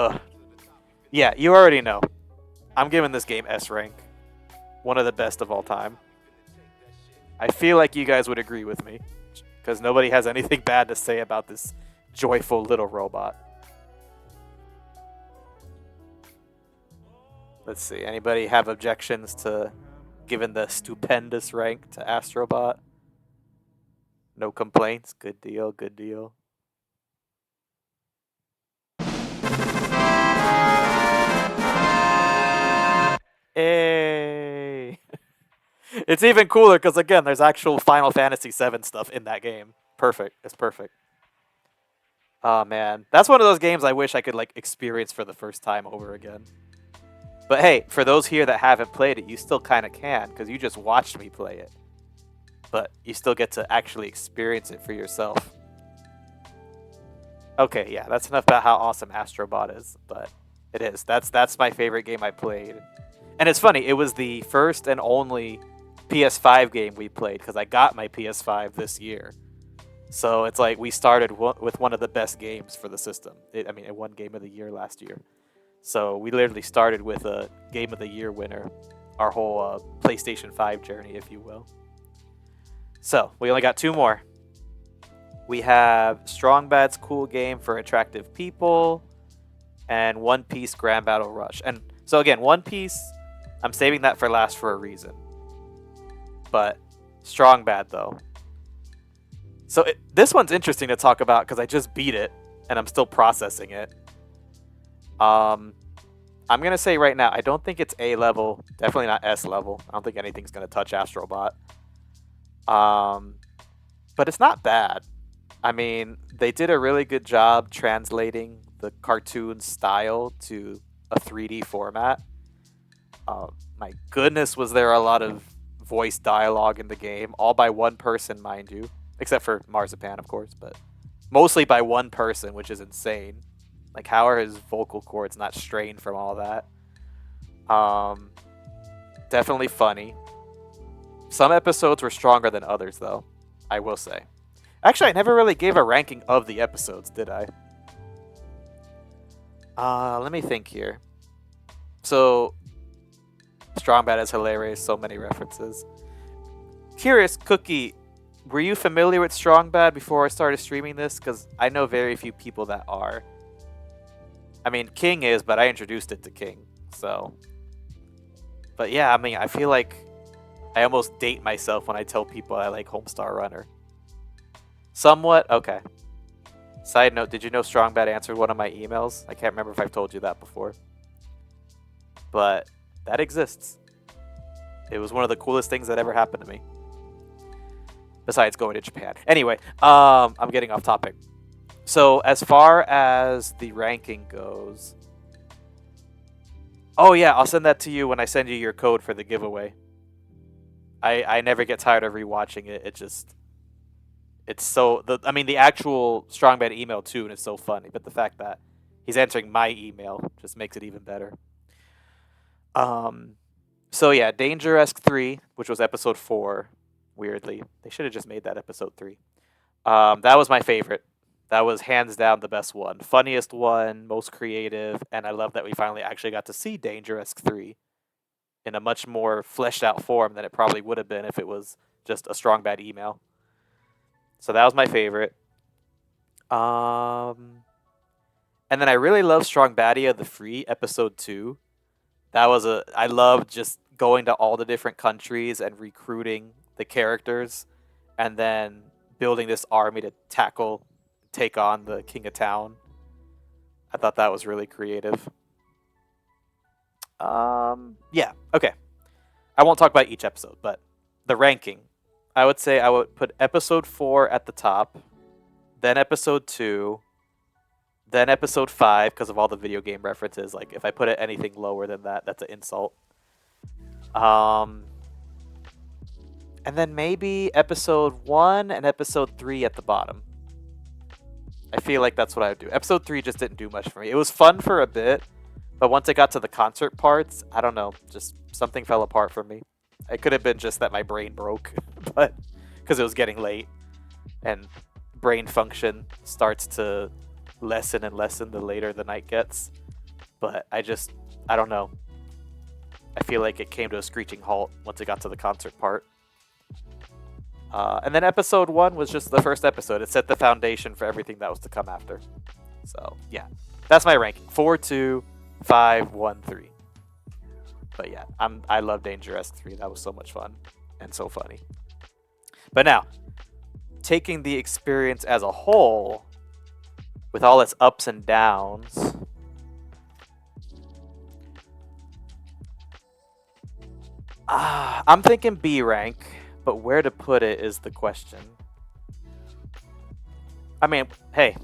A: yeah, you already know. I'm giving this game S rank. One of the best of all time. I feel like you guys would agree with me because nobody has anything bad to say about this joyful little robot. Let's see. Anybody have objections to giving the stupendous rank to Astrobot? No complaints. Good deal. Good deal. Hey! It's even cooler because again, there's actual Final Fantasy VII stuff in that game. Perfect. It's perfect. Oh man, that's one of those games I wish I could like experience for the first time over again. But hey, for those here that haven't played it, you still kind of can because you just watched me play it. But you still get to actually experience it for yourself. Okay, yeah, that's enough about how awesome Astrobot is, but it is. That's my favorite game I played. And it's funny, it was the first and only PS5 game we played because I got my PS5 this year. So it's like we started with one of the best games for the system. It won Game of the Year last year. So we literally started with a Game of the Year winner, our whole PlayStation 5 journey, if you will. So we only got two more. We have Strong Bad's cool game for attractive people, and One Piece Grand Battle Rush. And so again, One Piece, I'm saving that for last for a reason. But Strong Bad though. So this one's interesting to talk about because I just beat it and I'm still processing it. I'm gonna say right now, I don't think it's A level, definitely not S level. I don't think anything's gonna touch Astrobot. But it's not bad. I mean, they did a really good job translating the cartoon style to a 3D format. My goodness, was there a lot of voice dialogue in the game, all by one person, mind you, except for Marzipan, of course, but mostly by one person, which is insane. Like, how are his vocal cords not strained from all that? Definitely funny. Some episodes were stronger than others, though, I will say. Actually, I never really gave a ranking of the episodes, did I? Let me think here. So, Strong Bad is hilarious, so many references. Curious, Cookie, were you familiar with Strong Bad before I started streaming this? Because I know very few people that are. I mean, King is, but I introduced it to King, so. But yeah, I mean, I feel like I almost date myself when I tell people I like Homestar Runner. Somewhat? Okay. Side note, did you know Strong Bad answered one of my emails? I can't remember if I've told you that before. But that exists. It was one of the coolest things that ever happened to me. Besides going to Japan. Anyway, I'm getting off topic. So as far as the ranking goes... Oh yeah, I'll send that to you when I send you your code for the giveaway. I never get tired of rewatching it. It just... It's so... the actual Strong Bad email tune is so funny, but the fact that he's answering my email just makes it even better. So yeah, Danger-esque 3, which was episode 4, weirdly. They should have just made that episode 3. That was my favorite. That was hands down the best one. Funniest one, most creative, and I love that we finally actually got to see Danger-esque 3 in a much more fleshed out form than it probably would have been if it was just a Strong Bad email. So that was my favorite. And then I really love Strong Badia the Free, episode 2. I loved just going to all the different countries and recruiting the characters and then building this army to take on the King of Town. I thought that was really creative. Yeah, okay. I won't talk about each episode, but the ranking. I would say I would put episode 4 at the top, then episode 2, then episode 5 because of all the video game references. Like if I put it anything lower than that, that's an insult. And then maybe episode 1 and episode 3 at the bottom. I feel like that's what I would do. Episode 3 just didn't do much for me. It was fun for a bit, but once it got to the concert parts, I don't know, just something fell apart for me. It could have been just that my brain broke, but because it was getting late and brain function starts to lessen and lessen the later the night gets. But I don't know. I feel like it came to a screeching halt once it got to the concert part. And then episode 1 was just the first episode. It set the foundation for everything that was to come after. So, yeah. That's my ranking. 4, 2, 5, 1, 3. But yeah, I love Danger-esque 3. That was so much fun and so funny. But now, taking the experience as a whole, with all its ups and downs, I'm thinking B rank. But where to put it is the question. I mean, hey,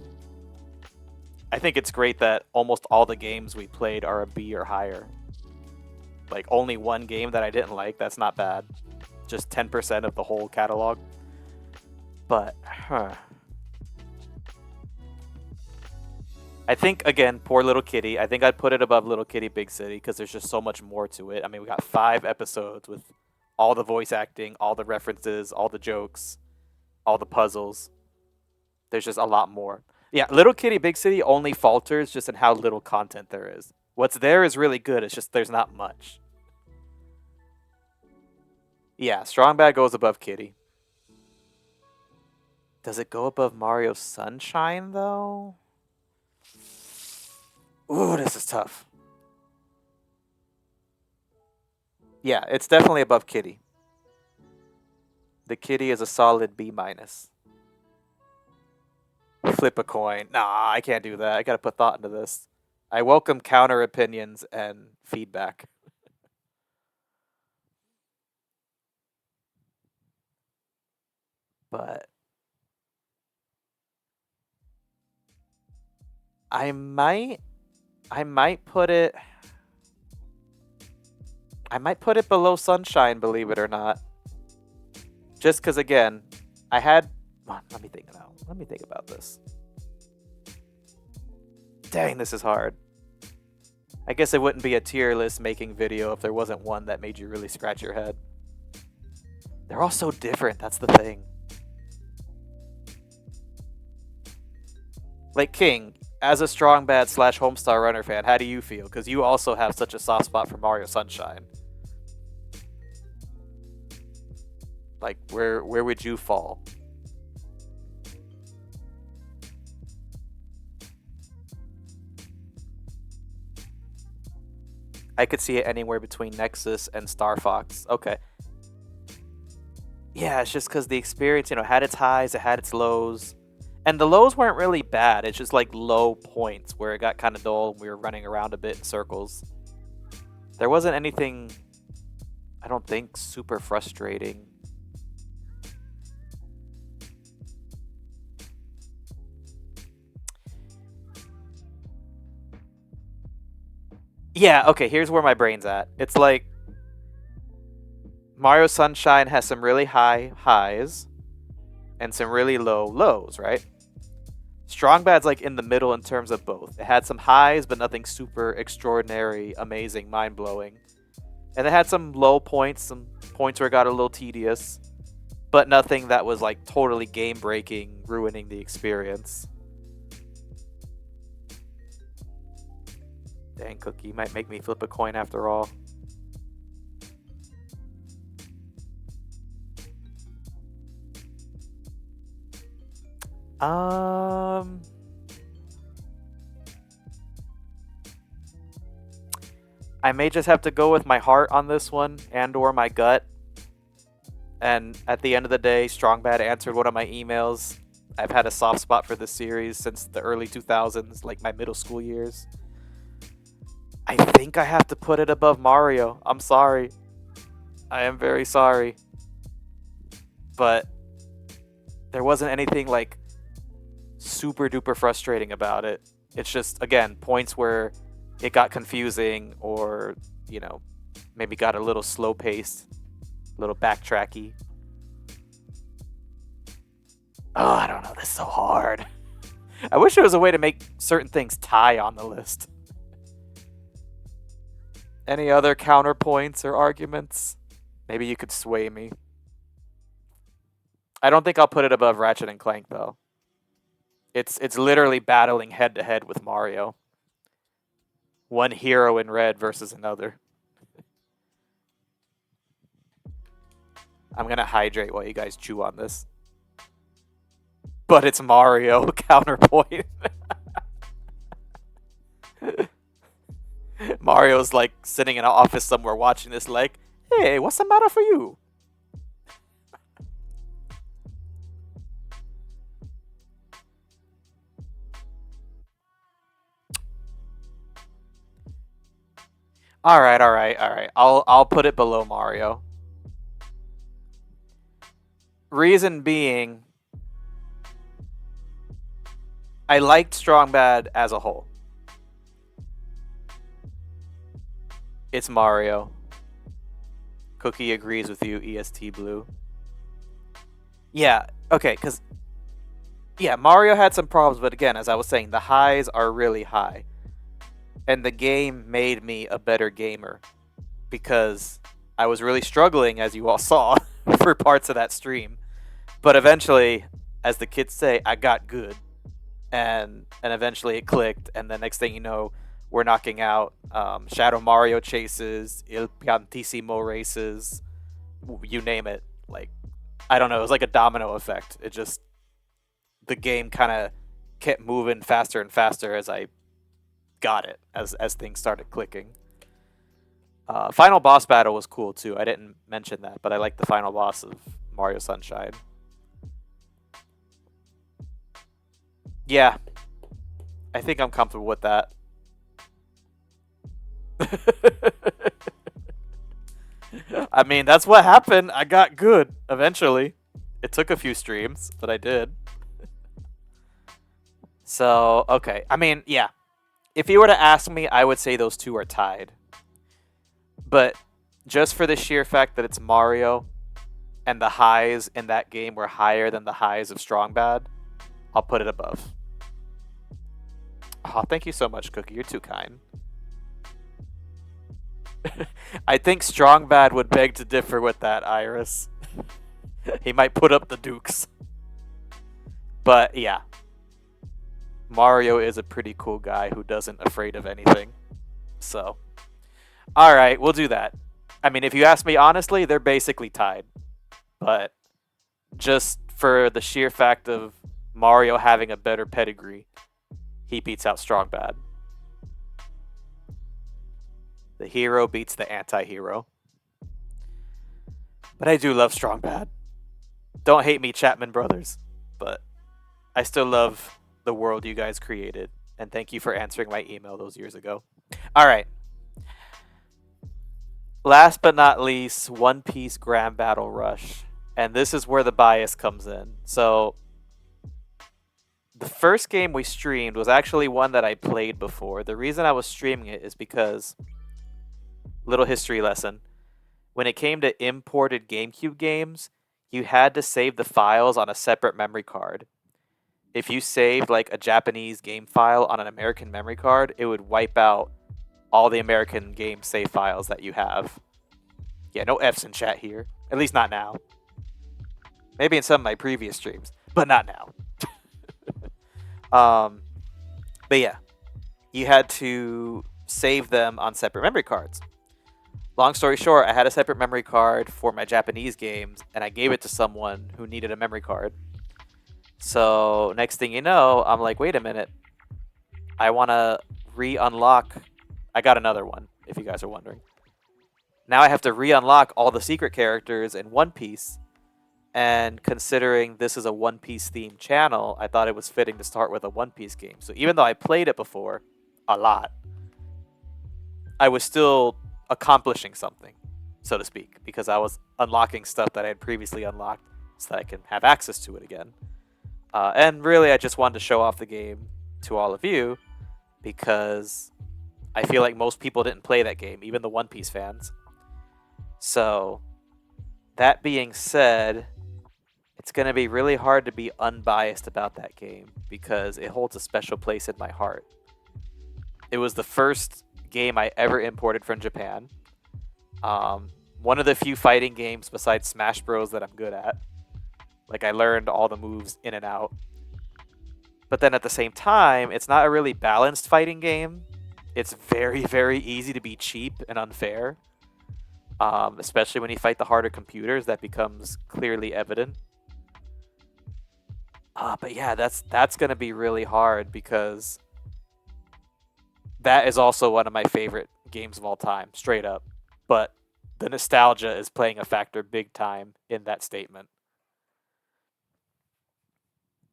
A: I think it's great that almost all the games we played are a B or higher. Like, only one game that I didn't like, that's not bad. Just 10% of the whole catalog. But, I think, again, poor Little Kitty. I think I'd put it above Little Kitty Big City because there's just so much more to it. I mean, we got 5 episodes with all the voice acting, all the references, all the jokes, all the puzzles. There's just a lot more. Yeah, Little Kitty Big City only falters just in how little content there is. What's there is really good, it's just there's not much. Yeah, Strong Bad goes above Kitty. Does it go above Mario Sunshine, though? Ooh, this is tough. Yeah, it's definitely above Kitty. The Kitty is a solid B-. Flip a coin. Nah, I can't do that. I gotta put thought into this. I welcome counter opinions and feedback. But I might put it below Sunshine, believe it or not. Just because, again, I had... Let me think about this. Dang, this is hard. I guess it wouldn't be a tier list making video if there wasn't one that made you really scratch your head. They're all so different, that's the thing. Like, King, as a Strong Bad / Homestar Runner fan, how do you feel? Because you also have such a soft spot for Mario Sunshine. Like, where would you fall? I could see it anywhere between Nexus and Star Fox. Okay. Yeah, it's just because the experience, had its highs, it had its lows. And the lows weren't really bad. It's just like low points where it got kind of dull and we were running around a bit in circles. There wasn't anything, I don't think, super frustrating. Yeah, okay, here's where my brain's at. It's like Mario Sunshine has some really high highs and some really low lows, right? Strong Bad's like in the middle in terms of both. It had some highs, but nothing super extraordinary, amazing, mind-blowing. And it had some low points, some points where it got a little tedious, but nothing that was like totally game-breaking, ruining the experience. Dang, Cookie might make me flip a coin after all. I may just have to go with my heart on this one and or my gut. And at the end of the day, Strong Bad answered one of my emails. I've had a soft spot for this series since the early 2000s, like my middle school years. I think I have to put it above Mario. I'm sorry. I am very sorry. But there wasn't anything like super duper frustrating about it. It's just, again, points where it got confusing or, you know, maybe got a little slow paced, a little backtracky. Oh, I don't know. This is so hard. I wish there was a way to make certain things tie on the list. Any other counterpoints or arguments? Maybe you could sway me. I don't think I'll put it above Ratchet and Clank though. It's literally battling head to head with Mario. One hero in red versus another. I'm gonna hydrate while you guys chew on this. But it's Mario, counterpoint. Mario's like sitting in an office somewhere watching this like, hey, what's the matter for you? Alright. I'll put it below Mario. Reason being, I liked Strong Bad as a whole. It's Mario. Cookie agrees with you, EST Blue. Yeah, okay, because... Yeah, Mario had some problems, but again, as I was saying, the highs are really high. And the game made me a better gamer. Because I was really struggling, as you all saw, for parts of that stream. But eventually, as the kids say, I got good. And eventually it clicked, and the next thing you know, we're knocking out Shadow Mario chases, Il Piantissimo races, you name it. Like, I don't know, it was like a domino effect. It just, the game kind of kept moving faster and faster as I got it, as things started clicking. Final boss battle was cool too. I didn't mention that, but I like the final boss of Mario Sunshine. Yeah, I think I'm comfortable with that. I mean, that's what happened. I got good eventually. It took a few streams, but I did. So, okay. I mean, yeah. If you were to ask me, I would say those two are tied. But just for the sheer fact that it's Mario and the highs in that game were higher than the highs of Strong Bad, I'll put it above. Oh, thank you so much, Cookie. You're too kind. I think Strong Bad would beg to differ with that, Iris. He might put up the dukes. But yeah. Mario is a pretty cool guy who doesn't afraid of anything. So, alright, we'll do that. I mean, if you ask me honestly, they're basically tied. But just for the sheer fact of Mario having a better pedigree, he beats out Strong Bad. The hero beats the anti-hero. But I do love Strong Bad. Don't hate me, Chapman Brothers. But I still love the world you guys created. And thank you for answering my email those years ago. Alright. Last but not least, One Piece Grand Battle Rush. And this is where the bias comes in. So, the first game we streamed was actually one that I played before. The reason I was streaming it is because, little history lesson, when it came to imported GameCube games, you had to save the files on a separate memory card. If you saved like a Japanese game file on an American memory card, it would wipe out all the American game save files that you have. Yeah, no Fs in chat here. At least not now. Maybe in some of my previous streams, but not now. But yeah, you had to save them on separate memory cards. Long story short, I had a separate memory card for my Japanese games, and I gave it to someone who needed a memory card. So next thing you know, I'm like, wait a minute. I want to re-unlock. I got another one, if you guys are wondering. Now I have to re-unlock all the secret characters in One Piece. And considering this is a One Piece themed channel, I thought it was fitting to start with a One Piece game. So even though I played it before, a lot, I was still accomplishing something. so to speak, because I was unlocking stuff that I had previously unlocked so that I can have access to it again. And really, I just wanted to show off the game to all of you because I feel like most people didn't play that game, even the One Piece fans. So, that being said, it's going to be really hard to be unbiased about that game because it holds a special place in my heart. It was the first game I ever imported from Japan. One of the few fighting games besides Smash Bros. That I'm good at. Like, I learned all the moves in and out. But then at the same time, it's not a really balanced fighting game. It's very, very easy to be cheap and unfair. Especially when you fight the harder computers, that becomes clearly evident. But yeah, that's going to be really hard because that is also one of my favorite games of all time, straight up. But the nostalgia is playing a factor big time in that statement.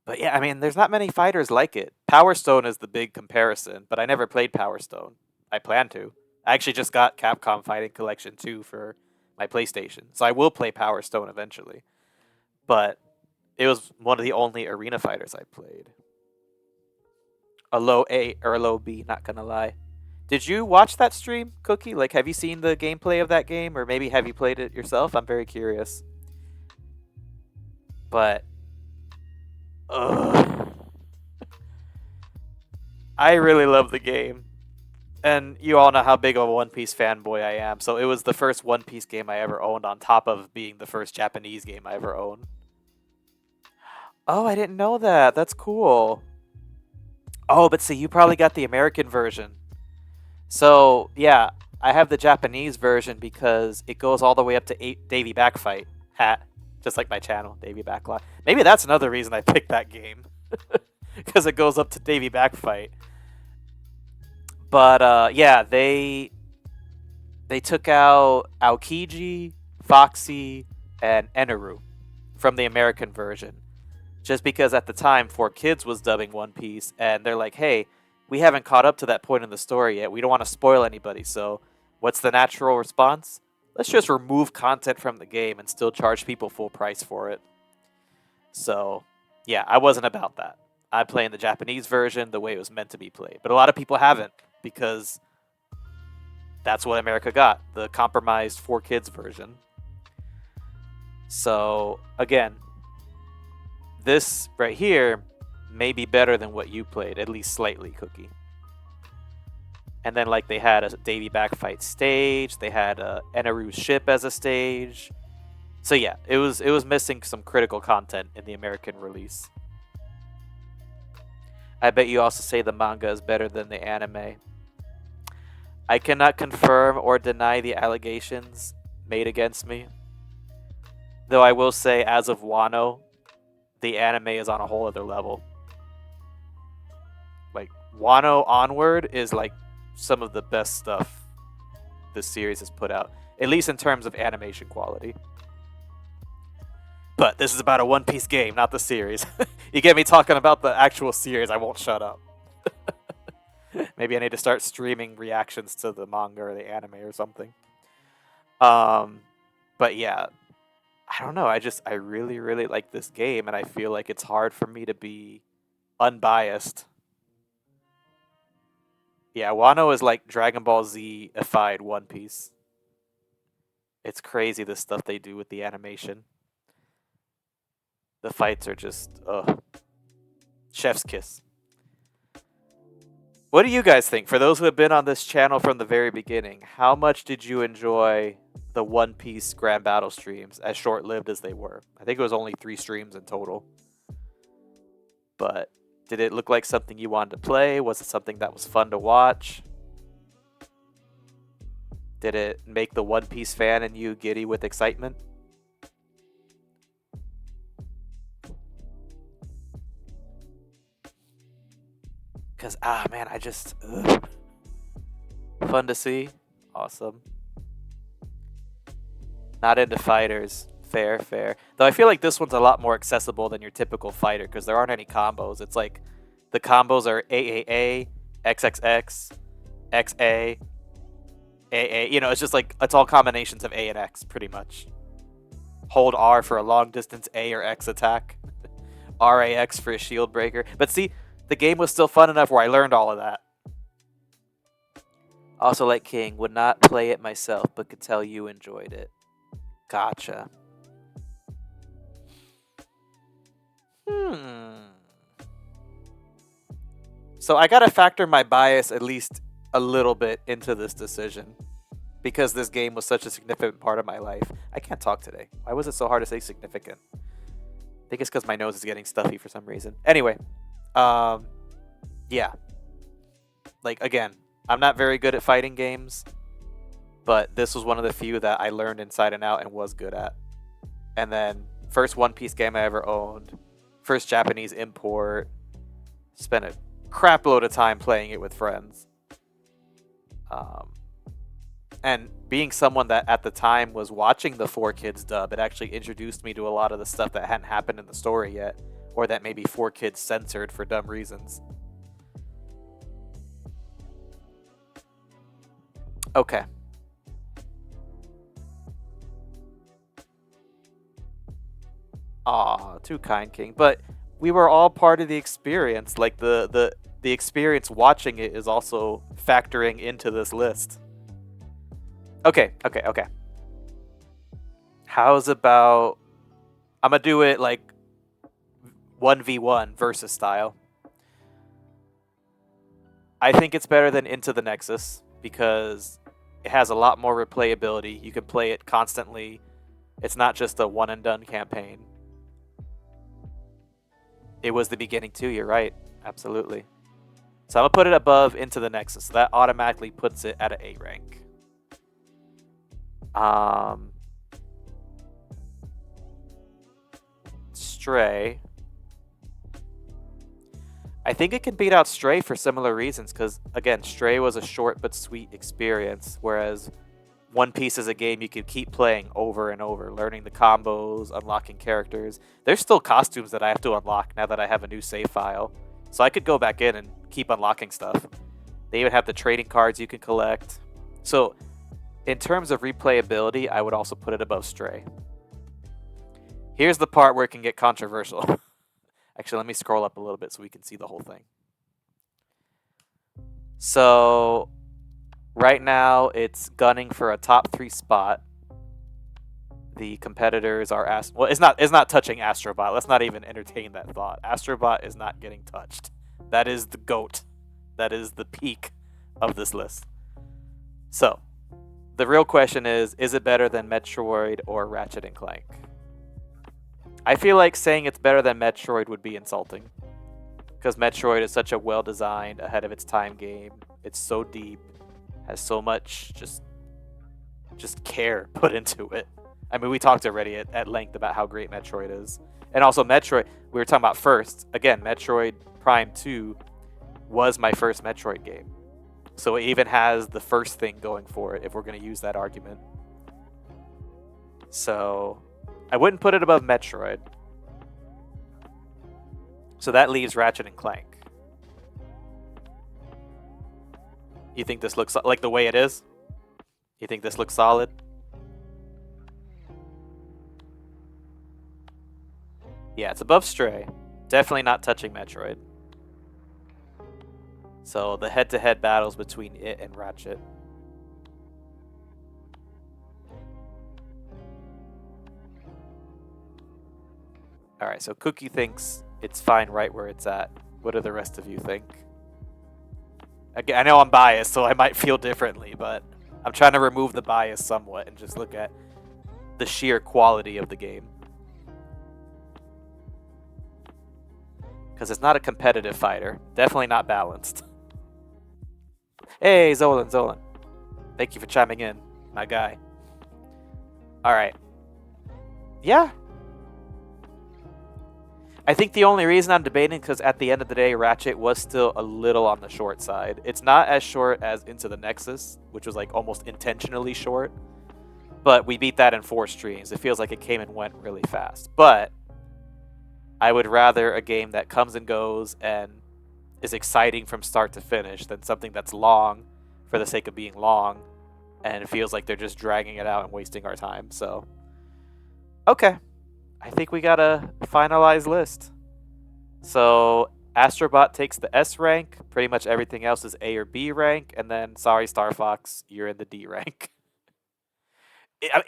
A: But yeah, I mean, there's not many fighters like it. Power Stone is the big comparison, but I never played Power Stone. I plan to. I actually just got Capcom Fighting Collection 2 for my PlayStation, so I will play Power Stone eventually. But it was one of the only arena fighters I played. A low A or a low B, not gonna lie. Did you watch that stream, Cookie? Like, have you seen the gameplay of that game, or maybe have you played it yourself? I'm very curious. But ugh. I really love the game. And you all know how big of a One Piece fanboy I am, so it was the first One Piece game I ever owned on top of being the first Japanese game I ever owned. Oh, I didn't know that. That's cool. Oh, but see, you probably got the American version. So, yeah, I have the Japanese version because it goes all the way up to Davy Backfight. Hat. Just like my channel, Davy Backlight. Maybe that's another reason I picked that game. Because it goes up to Davy Backfight. But, yeah, they took out Aokiji, Foxy, and Eneru from the American version. Just because at the time, 4Kids was dubbing One Piece, and they're like, hey, we haven't caught up to that point in the story yet. We don't want to spoil anybody, so what's the natural response? Let's just remove content from the game and still charge people full price for it. So, yeah, I wasn't about that. I'm playing the Japanese version the way it was meant to be played. But a lot of people haven't, because that's what America got, the compromised 4Kids version. So, again, this right here may be better than what you played, at least slightly, Cookie. And then, like, they had a Davy Backfight stage, they had Eneru's ship as a stage. So yeah, it was missing some critical content in the American release. I bet you also say the manga is better than the anime. I cannot confirm or deny the allegations made against me. Though I will say, as of Wano, the anime is on a whole other level. Like, Wano onward is like some of the best stuff this series has put out, at least in terms of animation quality. But this is about a One Piece game, not the series. You get me talking about the actual series, I won't shut up. Maybe I need to start streaming reactions to the manga or the anime or something. But yeah, I don't know. I really, really like this game, and I feel like it's hard for me to be unbiased. Yeah, Wano is like Dragon Ball Z-ified One Piece. It's crazy the stuff they do with the animation. The fights are just, chef's kiss. What do you guys think? For those who have been on this channel from the very beginning, how much did you enjoy the One Piece Grand Battle streams, as short-lived as they were? I think it was only 3 streams in total. But did it look like something you wanted to play? Was it something that was fun to watch? Did it make the One Piece fan in you giddy with excitement? Because, man, fun to see. Awesome. Not into fighters. Fair, fair. Though I feel like this one's a lot more accessible than your typical fighter, because there aren't any combos. It's like, the combos are AAA, XXX, XA. A, you know, it's just like, it's all combinations of A and X, pretty much. Hold R for a long distance A or X attack. RAX for a shield breaker. But see, the game was still fun enough where I learned all of that. Also, like King, would not play it myself, but could tell you enjoyed it. Gotcha. So I gotta factor my bias at least a little bit into this decision, because this game was such a significant part of my life. I can't talk today. Why was it so hard to say significant? I think it's because my nose is getting stuffy for some reason. Anyway, yeah. Like, again, I'm not very good at fighting games, but this was one of the few that I learned inside and out and was good at. And then, first One Piece game I ever owned, first Japanese import, spent a crap load of time playing it with friends. And being someone that at the time was watching the 4Kids dub, it actually introduced me to a lot of the stuff that hadn't happened in the story yet, or that maybe 4Kids censored for dumb reasons. Okay. Aw, too kind, King. But we were all part of the experience. Like, the experience watching it is also factoring into this list. Okay. How's about... I'm gonna do it, like, 1v1 versus style. I think it's better than Into the Nexus, because it has a lot more replayability. You can play it constantly. It's not just a one-and-done campaign. It was the beginning too, you're right. Absolutely. So I'm going to put it above Into the Nexus. So that automatically puts it at an A rank. Stray. I think it can beat out Stray for similar reasons, because, again, Stray was a short but sweet experience, whereas One Piece is a game you could keep playing over and over, learning the combos, unlocking characters. There's still costumes that I have to unlock now that I have a new save file, so I could go back in and keep unlocking stuff. They even have the trading cards you can collect. So, in terms of replayability, I would also put it above Stray. Here's the part where it can get controversial. Actually, let me scroll up a little bit so we can see the whole thing. So, right now, it's gunning for a top 3 spot. The competitors are well, it's not touching Astrobot. Let's not even entertain that thought. Astrobot is not getting touched. That is the GOAT. That is the peak of this list. So, the real question is it better than Metroid or Ratchet and Clank? I feel like saying it's better than Metroid would be insulting, because Metroid is such a well-designed, ahead of its time game. It's so deep, has so much just care put into it. I mean, we talked already at length about how great Metroid is. And also Metroid, we were talking about first. Again, Metroid Prime 2 was my first Metroid game. So it even has the first thing going for it, if we're going to use that argument. So I wouldn't put it above Metroid. So that leaves Ratchet and Clank. You think this looks like the way it is? You think this looks solid? Yeah, it's above Stray. Definitely not touching Metroid. So the head-to-head battles between it and Ratchet. Alright, so Cookie thinks it's fine right where it's at. What do the rest of you think? Again, I know I'm biased, so I might feel differently, but I'm trying to remove the bias somewhat and just look at the sheer quality of the game. Because it's not a competitive fighter. Definitely not balanced. Hey, Zolan. Thank you for chiming in, my guy. Alright. Yeah. I think the only reason I'm debating is because at the end of the day, Ratchet was still a little on the short side. It's not as short as Into the Nexus, which was like almost intentionally short. But we beat that in 4 streams. It feels like it came and went really fast. But I would rather a game that comes and goes and is exciting from start to finish than something that's long for the sake of being long and it feels like they're just dragging it out and wasting our time. So, okay, I think we got a finalized list. So Astrobot takes the S rank. Pretty much everything else is A or B rank, and then sorry, Star Fox, you're in the D rank.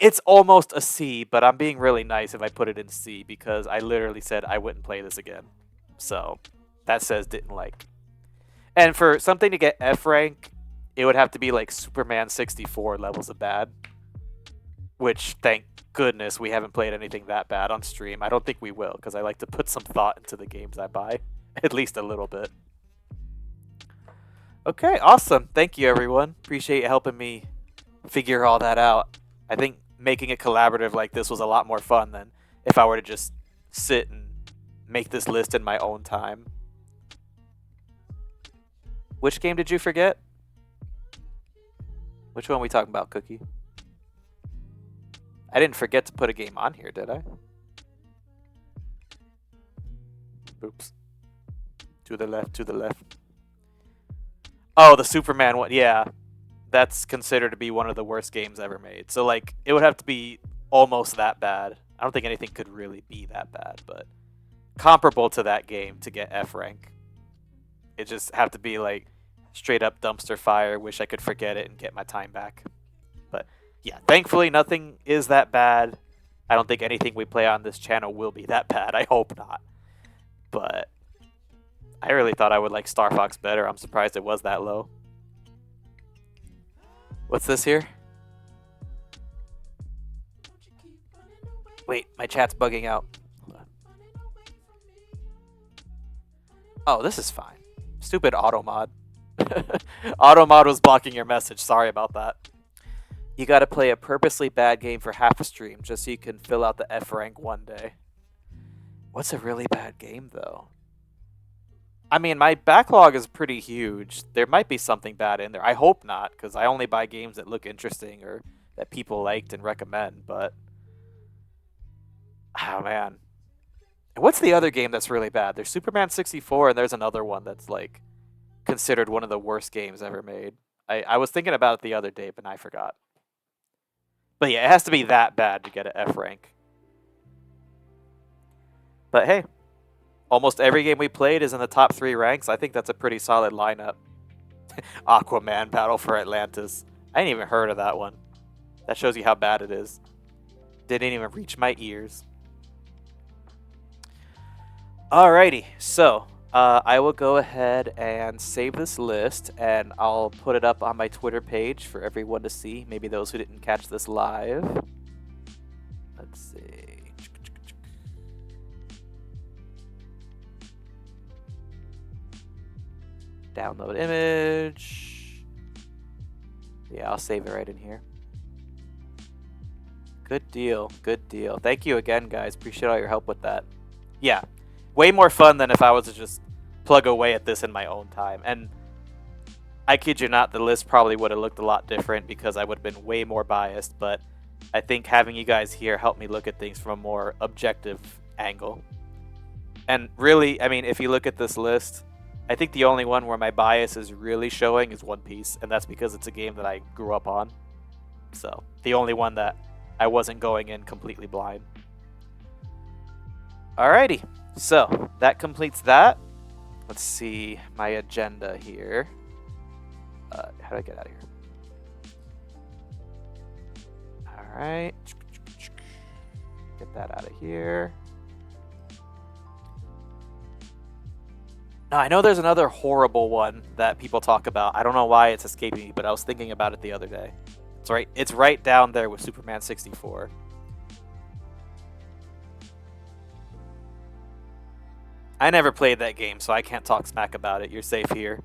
A: It's almost a C, but I'm being really nice if I put it in C because I literally said I wouldn't play this again. So that says didn't like. And for something to get F rank, it would have to be like Superman 64 levels of bad. Which, thank goodness, we haven't played anything that bad on stream. I don't think we will, because I like to put some thought into the games I buy. At least a little bit. Okay, awesome. Thank you, everyone. Appreciate you helping me figure all that out. I think making a collaborative like this was a lot more fun than if I were to just sit and make this list in my own time. Which game did you forget? Which one are we talking about, Cookie? I didn't forget to put a game on here, did I? Oops. To the left, to the left. Oh, the Superman one. Yeah. That's considered to be one of the worst games ever made. So, like, it would have to be almost that bad. I don't think anything could really be that bad, but comparable to that game to get F rank. It just have to be, like, straight up dumpster fire. Wish I could forget it and get my time back. But yeah, thankfully nothing is that bad. I don't think anything we play on this channel will be that bad. I hope not. But I really thought I would like Star Fox better. I'm surprised it was that low. What's this here? Wait, my chat's bugging out. Oh, this is fine. Stupid automod. Automod was blocking your message. Sorry about that. You gotta play a purposely bad game for half a stream just so you can fill out the F rank one day. What's a really bad game, though? I mean, my backlog is pretty huge. There might be something bad in there. I hope not, because I only buy games that look interesting or that people liked and recommend, but oh, man. And what's the other game that's really bad? There's Superman 64, and there's another one that's, like, considered one of the worst games ever made. I was thinking about it the other day, but I forgot. But yeah, it has to be that bad to get an F rank. But hey, almost every game we played is in the top 3 ranks. I think that's a pretty solid lineup. Aquaman Battle for Atlantis. I ain't even heard of that one. That shows you how bad it is. Didn't even reach my ears. Alrighty, so I will go ahead and save this list, and I'll put it up on my Twitter page for everyone to see. Maybe those who didn't catch this live. Let's see. Download image. Yeah, I'll save it right in here. Good deal. Good deal. Thank you again, guys. Appreciate all your help with that. Yeah. Way more fun than if I was to just plug away at this in my own time. And I kid you not, the list probably would have looked a lot different because I would have been way more biased. But I think having you guys here helped me look at things from a more objective angle. And really, I mean, if you look at this list, I think the only one where my bias is really showing is One Piece. And that's because it's a game that I grew up on. So the only one that I wasn't going in completely blind. Alrighty. So that completes that. Let's see my agenda here. How do I get out of here? Alright. Get that out of here. Now, I know there's another horrible one that people talk about. I don't know why it's escaping me, but I was thinking about it the other day. It's right down there with Superman 64. I never played that game, so I can't talk smack about it. You're safe here.